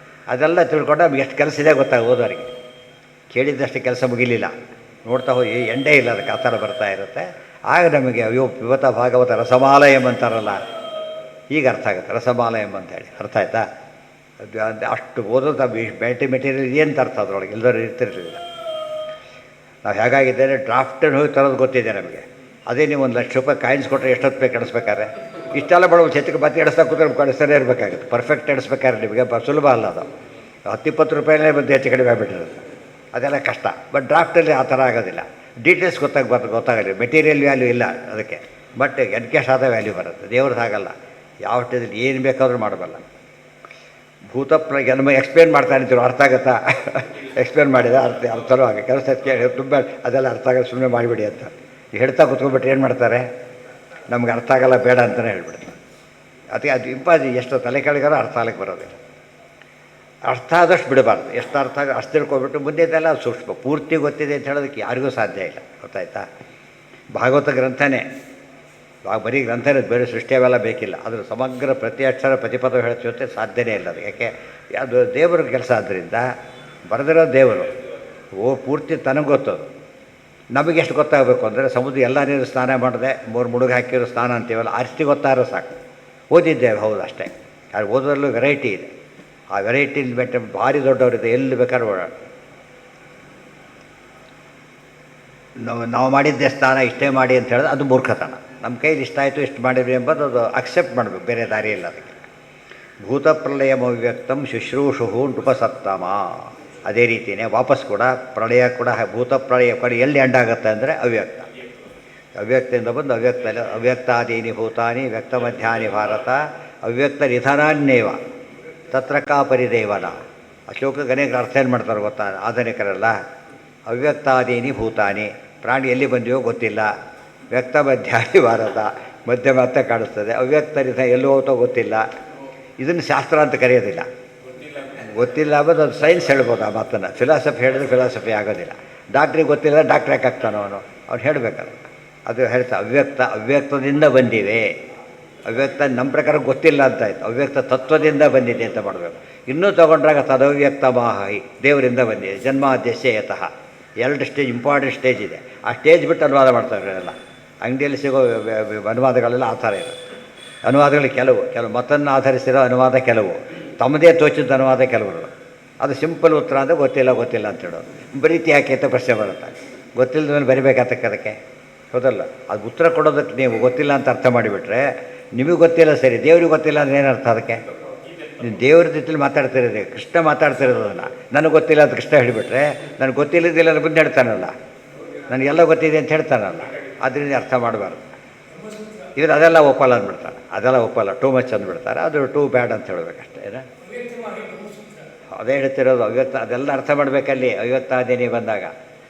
ಅದೆಲ್ಲ ತಿಳ್ಕೊಂಡು ನಮ್ಗೆ ಎಷ್ಟು ಕೆಲಸ ಇದೆ ಗೊತ್ತಾಗ ಓದೋರಿಗೆ. ಕೇಳಿದ್ದಷ್ಟು ಕೆಲಸ ಮುಗಿಲಿಲ್ಲ, ನೋಡ್ತಾ ಹೋಗಿ ಎಂಡೇ ಇಲ್ಲ, ಅದಕ್ಕೆ ಆ ಥರ ಬರ್ತಾ ಇರುತ್ತೆ. ಆಗ ನಮಗೆ ಅಯ್ಯೋ ಪಿವತ ಭಾಗವತ ರಸಮಾಲಯಂ ಅಂತಾರಲ್ಲ, ಈಗ ಅರ್ಥ ಆಗುತ್ತೆ. ರಸಮಾಲಯಂ ಅಂತೇಳಿ ಅರ್ಥ ಆಯ್ತಾ? ಅದು ಅಷ್ಟು ಓದೋದು ಮೆಟೀರಿಯಲ್ ಏನು ಅರ್ಥ ಅದರೊಳಗೆ ಎಲ್ಲರೂ ಇರ್ತಿರಲಿಲ್ಲ. ನಾವು ಹೇಗಾಗಿದ್ದೇನೆ ಡ್ರಾಫ್ಟನ್ನು ಹೋಗಿ ತರೋದು ಗೊತ್ತಿದೆ ನಮಗೆ. ಅದೇ ನೀವು ₹1,00,000 ಕಾಯಿನ್ಸ್ ಕೊಟ್ಟರೆ ಎಷ್ಟೊತ್ತು ಬೇಕು ಎಣಿಸ್ಬೇಕಾದ್ರೆ? ಇಷ್ಟೆಲ್ಲ ಬಡವ ಚಚ್ಚಕ್ಕೆ ಬತ್ತಿ ಎಡಿಸ್ತಾ ಕೂತ್ರೆ ಕಳಿಸ್ತಾನೆ ಇರಬೇಕಾಗುತ್ತೆ. ಪರ್ಫೆಕ್ಟ್ ಎಡಿಸ್ಬೇಕಾದ್ರೆ ನಿಮಗೆ ಸುಲಭ ಅಲ್ಲ ಅದು. ₹10-20 ಬಂದು ಹೆಚ್ಚು ಕಡಿಮೆ ಆಗಿಬಿಟ್ಟಿರುತ್ತೆ. ಅದೆಲ್ಲ ಕಷ್ಟ. ಬಟ್ ಡ್ರಾಫ್ಟಲ್ಲಿ ಆ ಥರ ಆಗೋದಿಲ್ಲ. ಡೀಟೇಲ್ಸ್ ಗೊತ್ತಾಗಲ್ಲ. ಮೆಟೀರಿಯಲ್ ವ್ಯಾಲ್ಯೂ ಇಲ್ಲ ಅದಕ್ಕೆ, ಬಟ್ ಎನ್ಕೇಶ್ ಆದ ವ್ಯಾಲ್ಯೂ ಬರುತ್ತೆ. ದೇವ್ರದ್ದು ಹಾಗಲ್ಲ. ಯಾವ ಸ್ಟೇಜಲ್ಲಿ ಏನು ಬೇಕಾದರೂ ಮಾಡಬಲ್ಲ. ನಮಗೆ ಎಕ್ಸ್ಪ್ಲೇನ್ ಮಾಡ್ತಾ ಇರ್ತೀವಿ, ಅರ್ಥ ಆಗುತ್ತಾ? ಎಕ್ಸ್ಪ್ಲೇನ್ ಮಾಡಿದ ಅರ್ಥನೂ ಆಗ ಕೆಲಸ ತುಂಬ ಅದೆಲ್ಲ ಅರ್ಥ ಆಗಲ್ಲ, ಸುಮ್ಮನೆ ಮಾಡಿಬಿಡಿ ಅಂತ ಹೇಳ್ತಾ ಕೂತ್ಕೊಂಡ್ಬಿಟ್ರೆ ಏನು ಮಾಡ್ತಾರೆ? ನಮ್ಗೆ ಅರ್ಥ ಆಗಲ್ಲ, ಬೇಡ ಅಂತಲೇ ಹೇಳ್ಬಿಡ್ತಾರೆ. ಅದಕ್ಕೆ ಅದು ಎಷ್ಟು ತಲೆ ಕೆಳಗಾರೋ ಅರ್ಥ ಆಗಲಿಕ್ಕೆ ಬರೋದಿಲ್ಲ. ಅರ್ಥ ಆದಷ್ಟು ಬಿಡಬಾರ್ದು. ಎಷ್ಟು ಅರ್ಥ ಆಗ ಅಷ್ಟು ತಿಳ್ಕೊಬಿಟ್ಟು ಮುಂದೆದೆಲ್ಲ ಸೂಕ್ಷ್ಮ ಪೂರ್ತಿ ಗೊತ್ತಿದೆ ಅಂತ ಹೇಳೋದಕ್ಕೆ ಯಾರಿಗೂ ಸಾಧ್ಯ ಇಲ್ಲ. ಗೊತ್ತಾಯ್ತಾ? ಭಾಗವತ ಗ್ರಂಥನೇ ಬರೀ ಗ್ರಂಥನೇ, ಬೇರೆ ಸೃಷ್ಟಿ ಅವೆಲ್ಲ ಬೇಕಿಲ್ಲ. ಅದ್ರ ಸಮಗ್ರ ಪ್ರತಿ ಅಕ್ಷರ ಪ್ರತಿಪದ ಹೇಳ್ತೀವತ್ತೆ ಸಾಧ್ಯನೇ ಇಲ್ಲ ಅದು. ಯಾಕೆ? ಅದು ದೇವರ ಕೆಲಸ. ಆದ್ದರಿಂದ ಬರೆದಿರೋ ದೇವರು ಪೂರ್ತಿ ತನಗೆ ಗೊತ್ತದು. ನಮಗೆ ಎಷ್ಟು ಗೊತ್ತಾಗಬೇಕು ಅಂದರೆ ಸಮುದ್ರ ಎಲ್ಲ ನೀರು ಸ್ನಾನ ಮಾಡಿದೆ, 3 ಮುಳುಗು ಹಾಕಿರೋ ಸ್ನಾನ ಅಂತೀವಲ್ಲ, ಅಷ್ಟು ಗೊತ್ತಾರೋ ಸಾಕು. ಓದಿದ್ದೇವೆ, ಹೌದು, ಅಷ್ಟೇ. ಅದು ಓದೋದ್ರಲ್ಲೂ ವೆರೈಟಿ ಇದೆ. ಆ ವೆರೈಟಿ ಬೆಟ್ಟ ಭಾರಿ ದೊಡ್ಡವರಿದೆ, ಎಲ್ಲಿ ಬೇಕಾದ್ರೂ ಓಡಾಡ. ನಾವು ಮಾಡಿದ್ದೆ ಸ್ನಾನ ಇಷ್ಟೇ ಮಾಡಿ ಅಂತ ಹೇಳಿದ್ರೆ ಅದು ಮೂರ್ಖತನ. ನಮ್ಮ ಕೈಲಿ ಇಷ್ಟ ಆಯಿತು, ಇಷ್ಟು ಮಾಡಿದ್ವಿ ಎಂಬುದು ಅದು ಅಕ್ಸೆಪ್ಟ್ ಮಾಡಬೇಕು, ಬೇರೆ ದಾರಿ ಇಲ್ಲ ಅದಕ್ಕೆ. ಭೂತಪ್ರಳಯಮವ್ಯಕ್ತಂ ಶುಶ್ರೂಷು ನೃಪಸತ್ತಮ. ಅದೇ ರೀತಿಯೇ ವಾಪಸ್ ಕೂಡ ಪ್ರಳಯ ಕೂಡ ಭೂತಪ್ರಳಯ ಕೂಡ ಎಲ್ಲಿ ಎಂಡಾಗುತ್ತೆ ಅಂದರೆ ಅವ್ಯಕ್ತ. ಅವ್ಯಕ್ತದಿಂದ ಬಂದು ಅವ್ಯಕ್ತಾದೀನಿ ಭೂತಾನಿ ವ್ಯಕ್ತ ಮಧ್ಯಾನಿ ಭಾರತ ಅವ್ಯಕ್ತ ನಿಧನಾನ್ಯೇವ ತತ್ರ ಕಾ ಪರಿದೇವನ. ಆ ಶ್ಲೋಕಕ್ಕೆ ಅನೇಕ ಅರ್ಥ ಏನು ಮಾಡ್ತಾರೆ ಗೊತ್ತಾ ಆಧುನಿಕರೆಲ್ಲ? ಅವ್ಯಕ್ತಾದೀನಿ ಭೂತಾನಿ, ಪ್ರಾಣಿ ಎಲ್ಲಿ ಬಂದಿವೋ ಗೊತ್ತಿಲ್ಲ. ವ್ಯಕ್ತ ಮಧ್ಯಾನಿ ಭಾರತ, ಮಧ್ಯ ಮತ್ತೆ ಕಾಣಿಸ್ತದೆ. ಅವ್ಯಕ್ತ ನಿಧನ ಎಲ್ಲಿ ಹೋಗ್ತೋ ಗೊತ್ತಿಲ್ಲ. ಇದನ್ನು ಶಾಸ್ತ್ರ ಅಂತ ಕರೆಯೋದಿಲ್ಲ. ಗೊತ್ತಿಲ್ಲ ಅನ್ನೋದು ಅದು ಸೈನ್ಸ್ ಹೇಳ್ಬೋದು ಆ ಮಾತನ್ನು. ಫಿಲಾಸಫಿ ಹೇಳಿದ್ರೆ ಫಿಲಾಸಫಿ ಆಗೋದಿಲ್ಲ. ಡಾಕ್ಟ್ರಿಗೆ ಗೊತ್ತಿಲ್ಲ, ಡಾಕ್ಟ್ರ್ ಯಾಕೆ ಆಗ್ತಾನೋ ಅವ್ನು ಹೇಳಬೇಕಲ್ಲ. ಅದು ಹೇಳ್ತಾ ಅವ್ಯಕ್ತದಿಂದ ಬಂದಿವೆ. ಅವ್ಯಕ್ತ ನಮ್ಮ ಪ್ರಕಾರ ಗೊತ್ತಿಲ್ಲ ಅಂತಾಯ್ತು. ಅವ್ಯಕ್ತ ತತ್ವದಿಂದ ಬಂದಿದೆ ಅಂತ ಮಾಡಬೇಕು. ಇನ್ನೂ ತೊಗೊಂಡ್ರಾಗ ತದವ್ಯಕ್ತ ಮಾಹಿ, ದೇವರಿಂದ ಬಂದಿದೆ. ಜನ್ಮಾದ್ಯಸ್ಯತಃ 2 ಸ್ಟೇಜ್, ಇಂಪಾರ್ಟೆಂಟ್ ಸ್ಟೇಜ್ ಇದೆ. ಆ ಸ್ಟೇಜ್ ಬಿಟ್ಟು ಅನುವಾದ ಮಾಡ್ತಾರೆ ಎಲ್ಲ. ಅಂಗಡಿಯಲ್ಲಿ ಸಿಗೋ ಅನುವಾದಗಳೆಲ್ಲ ಆ ಥರ ಇರುತ್ತೆ. ಅನುವಾದಗಳು ಕೆಲವು ಮತನ್ನು ಆಧರಿಸಿರೋ ಅನುವಾದ, ಕೆಲವು ತಮ್ಮದೇ ತೋಚಿದ ಅನುವಾದ, ಕೆಲವರು ಅದು ಸಿಂಪಲ್ ಉತ್ತರ ಅಂದರೆ ಗೊತ್ತಿಲ್ಲ ಅಂತ ಹೇಳೋದು. ಬರೀತಿ ಯಾಕೆ ಅಂತ ಪ್ರಶ್ನೆ ಬರುತ್ತೆ. ಗೊತ್ತಿಲ್ಲದ ಮೇಲೆ ಬರಿಬೇಕಾತಕ್ಕೆ ಅದಕ್ಕೆ, ಹೌದಲ್ಲ? ಅದು ಉತ್ತರ ಕೊಡೋದಕ್ಕೆ ನೀವು ಗೊತ್ತಿಲ್ಲ ಅಂತ ಅರ್ಥ ಮಾಡಿಬಿಟ್ರೆ ನಿಮಗೆ ಗೊತ್ತಿಲ್ಲ, ಸರಿ. ದೇವ್ರಿಗೆ ಗೊತ್ತಿಲ್ಲ ಅಂದರೆ ಏನರ್ಥ ಅದಕ್ಕೆ? ನೀವು ದೇವ್ರ ಜೊತೆಲಿ ಮಾತಾಡ್ತಿರೋದೆ, ಕೃಷ್ಣ ಮಾತಾಡ್ತಿರೋದನ್ನು ನನಗೆ ಗೊತ್ತಿಲ್ಲ ಅಂತ ಕೃಷ್ಣ ಹೇಳಿಬಿಟ್ರೆ ನನಗೆ ಗೊತ್ತಿಲ್ಲದಿಲ್ಲ ಅಂದರೆ ಮುಂದೆ ಹೇಳ್ತಾನಲ್ಲ. ನನಗೆಲ್ಲ ಗೊತ್ತಿದೆ ಅಂತ ಹೇಳ್ತಾನಲ್ಲ, ಅದರಿಂದ ಅರ್ಥ ಮಾಡಬಾರ್ದು. ಇವರು ಅದೆಲ್ಲ ಒಪ್ಪಲ್ಲ ಅಂದ್ಬಿಡ್ತಾರೆ, ಅದೆಲ್ಲ ಒಪ್ಪಲ್ಲ, ಟೂ ಮಚ್ ಅಂದ್ಬಿಡ್ತಾರೆ, ಅದು ಟೂ ಬ್ಯಾಡ್ ಅಂತ ಹೇಳಬೇಕಷ್ಟೇ. ಅದೇ ಹೇಳ್ತಿರೋದು, ಅದೆಲ್ಲ ಅರ್ಥ ಮಾಡಬೇಕಲ್ಲಿ ಅಯ್ಯತ್ತಾದೇನಿ ಬಂದಾಗ.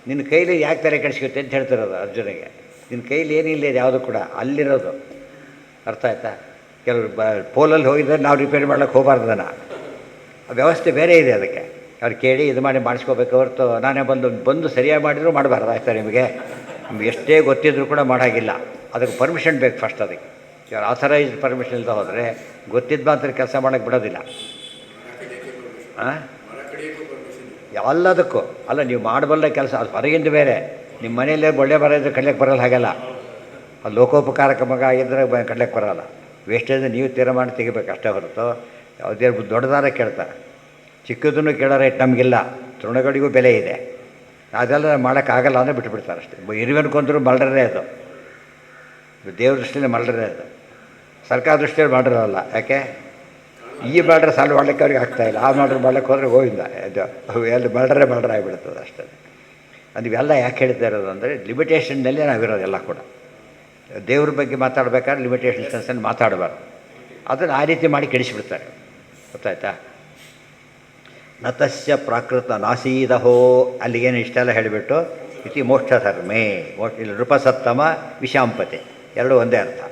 ನಿನ್ನ ಕೈಲಿ ಯಾಕೆ ತಲೆ ಕೆಡಿಸ್ಕೊತ್ತೆ ಅಂತ ಹೇಳ್ತಿರೋದು ಅರ್ಜುನಿಗೆ. ನಿನ್ನ ಕೈಲಿ ಏನಿಲ್ಲ ಇದು ಯಾವುದು ಕೂಡ ಅಲ್ಲಿರೋದು. ಅರ್ಥ ಆಯ್ತಾ? ಕೆಲವರು ಪೋಲಲ್ಲಿ ಹೋಗಿದ್ರೆ ನಾವು ರಿಪೇರಿ ಮಾಡ್ಲಿಕ್ಕೆ ಹೋಗಬಾರ್ದನ, ವ್ಯವಸ್ಥೆ ಬೇರೆ ಇದೆ ಅದಕ್ಕೆ. ಅವ್ರು ಕೇಳಿ ಇದು ಮಾಡಿ ಮಾಡಿಸ್ಕೋಬೇಕು ಹೊರತು ನಾನೇ ಬಂದು ಸರಿಯಾಗಿ ಮಾಡಿದರೂ ಮಾಡಬಾರ್ದು. ಆಯ್ತಾ? ನಿಮಗೆ ಎಷ್ಟೇ ಗೊತ್ತಿದ್ರೂ ಕೂಡ ಮಾಡೋಂಗಿಲ್ಲ, ಅದಕ್ಕೆ ಪರ್ಮಿಷನ್ ಬೇಕು ಫಸ್ಟ್. ಅದಕ್ಕೆ ಇವ್ರು ಆಥರೈಸ್ಡ್ ಪರ್ಮಿಷನ್ ಇಲ್ಲದೆ ಹೋದರೆ ಗೊತ್ತಿದ್ದು ಮಾತ್ರ ಕೆಲಸ ಮಾಡೋಕ್ಕೆ ಬಿಡೋದಿಲ್ಲ. ಎಲ್ಲದಕ್ಕೂ ಅಲ್ಲ, ನೀವು ಮಾಡಬಲ್ಲ ಕೆಲಸ ಅದು ಹೊರಗಿಂದ ಬೇರೆ. ನಿಮ್ಮ ಮನೆಯಲ್ಲೇ ಒಳ್ಳೆ ಬರ ಇದ್ದರೆ ಕಡ್ಲಿಕ್ಕೆ ಬರಲ್ಲ, ಹಾಗೆಲ್ಲ. ಅದು ಲೋಕೋಪಕಾರಕ ಮಗ ಆಗಿದ್ದರೆ ಕಡ್ಲಿಕ್ಕೆ ಬರೋಲ್ಲ. ವೇಸ್ಟೇಜ್ ನೀವು ತೀರ ಮಾಡಿ ತೆಗಿಬೇಕು ಅಷ್ಟೇ ಹೊರತು ಯಾವುದೇ ದೊಡ್ಡದಾರ ಕೇಳ್ತಾರೆ, ಚಿಕ್ಕದನ್ನು ಕೇಳೋ ರೇಟ್ ನಮಗಿಲ್ಲ, ತೃಣಗಳಿಗೂ ಬೆಲೆ ಇದೆ, ಅದೆಲ್ಲ ಮಾಡೋಕ್ಕಾಗಲ್ಲ ಅಂದರೆ ಬಿಟ್ಟುಬಿಡ್ತಾರೆ ಅಷ್ಟೇ. ಇರುವೆನ್ಕೊಂಡ್ರೂ ಮಲ್ಡ್ರೇ ಅದು, ದೇವ್ರ ದೃಷ್ಟಿಯಲ್ಲಿ ಮಲ್ಡ್ರೇ ಅದು, ಸರ್ಕಾರ ದೃಷ್ಟಿಯಲ್ಲಿ ಮಾಡಿರೋಲ್ಲ. ಯಾಕೆ ಈ ಮಾಡ್ರೆ ಸಾಲ ಮಾಡಲಿಕ್ಕೆ ಅವ್ರಿಗೆ ಆಗ್ತಾಯಿಲ್ಲ, ಆ ಮಾಡ್ರೆ ಮಾಡ್ಲಿಕ್ಕೆ ಹೋದರೆ ಗೋವಿಂದ ಅದು ಎಲ್ಲಿ ಮಾಡ್ರೆ ಆಗಿಬಿಡ್ತದೆ ಅಷ್ಟೇ. ಅದು ಇವೆಲ್ಲ ಯಾಕೆ ಹೇಳ್ತಾ ಇರೋದು ಅಂದರೆ ಲಿಮಿಟೇಷನ್ನಲ್ಲಿ ನಾವಿರೋದೆಲ್ಲ ಕೂಡ. ದೇವ್ರ ಬಗ್ಗೆ ಮಾತಾಡಬೇಕಾದ್ರೆ ಲಿಮಿಟೇಷನ್ ಸೆನ್ಸಲ್ಲಿ ಮಾತಾಡಬಾರ್ದು. ಅದನ್ನು ಆ ರೀತಿ ಮಾಡಿ ಕೆಡಿಸಿಬಿಡ್ತಾರೆ. ಗೊತ್ತಾಯ್ತಾ? ನತಸ್ಯ ಪ್ರಾಕೃತ ನಾಸೀದಹೋ, ಅಲ್ಲಿಗೇನು ಇಷ್ಟೆಲ್ಲ ಹೇಳಿಬಿಟ್ಟು ಇತಿ ಮೋಕ್ಷ ಧರ್ಮೇ, ಇಲ್ಲಿ ನೃಪಸತ್ತಮ ವಿಷಾಂಪತೆ ಎರಡೂ ಒಂದೇ ಅರ್ಥ.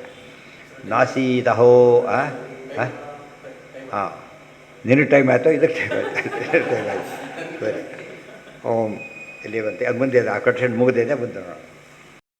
ನಾಸೀದಹೋ ಹಾಂ, ನಿನ್ನ ಟೈಮ್ ಆಯಿತು, ಇದಕ್ಕೆ ಟೈಮ್ ಆಯಿತು, ಟೈಮ್ ಆಯಿತು. ಸರಿ, ಓಂ ಇಲ್ಲಿ ಬಂತೆ, ಅದು ಮುಂದೆ ಆ ಕಟ್ಕೊಂಡು ಮುಗಿದಿದೆ, ಮುಂದೆ ನೋಡೋಣ.